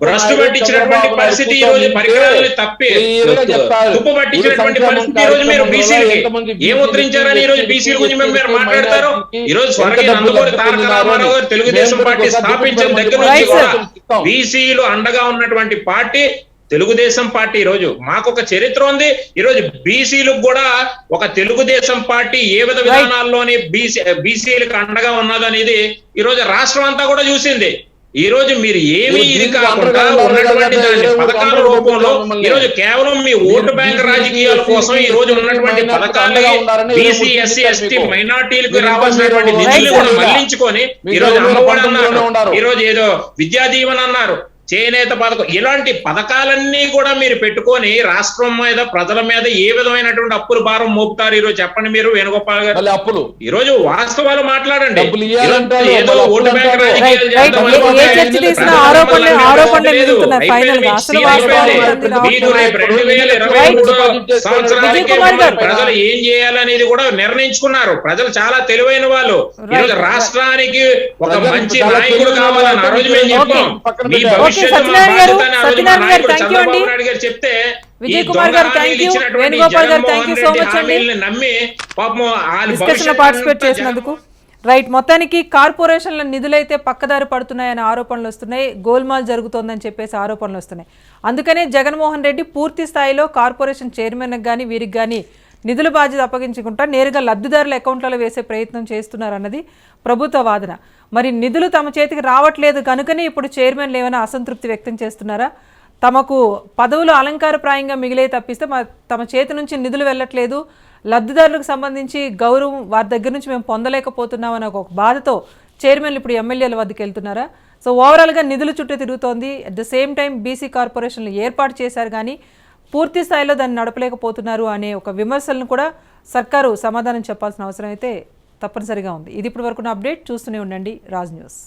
భ్రష్టు పట్టించినటువంటి పరిస్థితి, ఈ రోజు పరికరాలను తప్పి తుప్పు పట్టించినటువంటి పరిస్థితి. ఈ రోజు మీరు బీసీలకి ఏం ముద్రించారని ఈ రోజు బీసీల గురించి మీరు మాట్లాడతారు. ఈ రోజు స్వర్గీయ నందమూరి తారక రామారావు గారు తెలుగుదేశం పార్టీ స్థాపించిన దగ్గర నుంచి కూడా బీసీలు అండగా ఉన్నటువంటి పార్టీ తెలుగుదేశం పార్టీ. ఈ రోజు మాకు ఒక చరిత్ర ఉంది. ఈ రోజు బీసీలకు కూడా ఒక తెలుగుదేశం పార్టీ ఏ విధ విధానాల్లోని బీసీలకు అండగా ఉన్నదనేది ఈ రోజు రాష్ట్రం అంతా కూడా చూసింది. ఈ రోజు మీరు ఏమి ఇది కాకుండా ఉన్నటువంటి దాన్ని పథకాల రూపంలో ఈ రోజు కేవలం మీ ఓటు బ్యాంక్ రాజకీయాల కోసం ఈ రోజు ఉన్నటువంటి పథకాలని బీసీ, ఎస్సీ, ఎస్టీ, మైనార్టీలకు రావాల్సినటువంటి నిధులు కూడా మళ్లించుకొని ఈ రోజు అమ్మఒడి అన్నారు, ఈ రోజు ఏదో విద్యా దీవెన అన్నారు, చేనేత పథకం, ఇలాంటి పథకాలన్నీ కూడా మీరు పెట్టుకొని రాష్ట్రం మీద, ప్రజల మీద ఏ విధమైనటువంటి అప్పుల భారం మోపుతారు ఈరోజు చెప్పండి మీరు వేణుగోపాల్ గారు. మళ్ళీ అప్పులు ఈ రోజు వాస్తవాలు మాట్లాడండి. డబ్బులు ఇయ్యాలంటారు, ఏదో మళ్ళీ ఓటు బ్యాంక్ అప్పులు రాజకీయాలు రైట్, చేద్దాం రైట్. అనుకుంటే ఏ చర్చ తీసినా ప్రజల ఆరోపణలే వల్ల ఆరోపణలే లేదు. మిగులుతున్నాయి ఫైనల్ గా. అయిపోయింది. అసలు సీన్ వాస్తవాలు అయిపోయింది. ఏంటనేది మీకు రేపు రావట్లేదు. 2023 సంవత్సరానికి విజయ్ కుమార్ గారు. ప్రజలు ఏం చేయాలనేది కూడా నిర్ణయించుకున్నారు. ప్రజలు చాలా తెలివైన వాళ్ళు. ఈరోజు రాష్ట్రానికి ఒక మంచి నాయకుడు కావాలని ఆ రోజు మేము చెప్పాం. మీ భవిష్యత్తు మా సత్యనారాయణ గారు, బాధ్యత అని ఆ రోజు మా సత్యనారాయణ గారు, నాయకుడు థ్యాంక్ యూ అండి. చంద్రబాబు నాయుడు గారు చెప్తే విజయ్ కుమార్ గారు, థ్యాంక్ యూ. వేణుగోపాల్ గారు, థ్యాంక్ యూ సో మచ్ అండి నమ్మి పాపం డిస్కషన్ లో పార్టిసిపేట్ చేసినందుకు. రైట్, మొత్తానికి కార్పొరేషన్ల నిధులైతే పక్కదారి పడుతున్నాయనే ఆరోపణలు వస్తున్నాయి, గోల్మాల్ జరుగుతోందని చెప్పేసి ఆరోపణలు వస్తున్నాయి. అందుకనే జగన్మోహన్ రెడ్డి పూర్తి స్థాయిలో కార్పొరేషన్ చైర్మన్కి కానీ వీరికి కానీ నిధుల బాధ్యత అప్పగించకుండా నేరుగా లబ్ధిదారుల అకౌంట్లలో వేసే ప్రయత్నం చేస్తున్నారన్నది ప్రభుత్వ వాదన. మరి నిధులు తమ చేతికి రావట్లేదు కనుకనే ఇప్పుడు చైర్మన్లు ఏమైనా అసంతృప్తి వ్యక్తం చేస్తున్నారా? తమకు పదవులు అలంకారప్రాయంగా మిగిలే తప్పిస్తే తమ చేతి నుంచి నిధులు వెళ్ళట్లేదు, లబ్ధిదారులకు సంబంధించి గౌరవం వారి దగ్గర నుంచి మేము పొందలేకపోతున్నామని ఒక బాధతో చైర్మన్లు ఇప్పుడు ఎమ్మెల్యేల వద్దకు వెళ్తున్నారా? సో ఓవరాల్గా నిధుల చుట్టూ తిరుగుతోంది. At the same time BC కార్పొరేషన్లు ఏర్పాటు చేశారు కానీ పూర్తి స్థాయిలో దాన్ని నడపలేకపోతున్నారు అనే ఒక విమర్శలను కూడా సర్కారు సమాధానం చెప్పాల్సిన అవసరం అయితే తప్పనిసరిగా ఉంది. ఇది ఇప్పటి వరకున్న అప్డేట్. చూస్తూనే ఉండండి రాజ్ న్యూస్.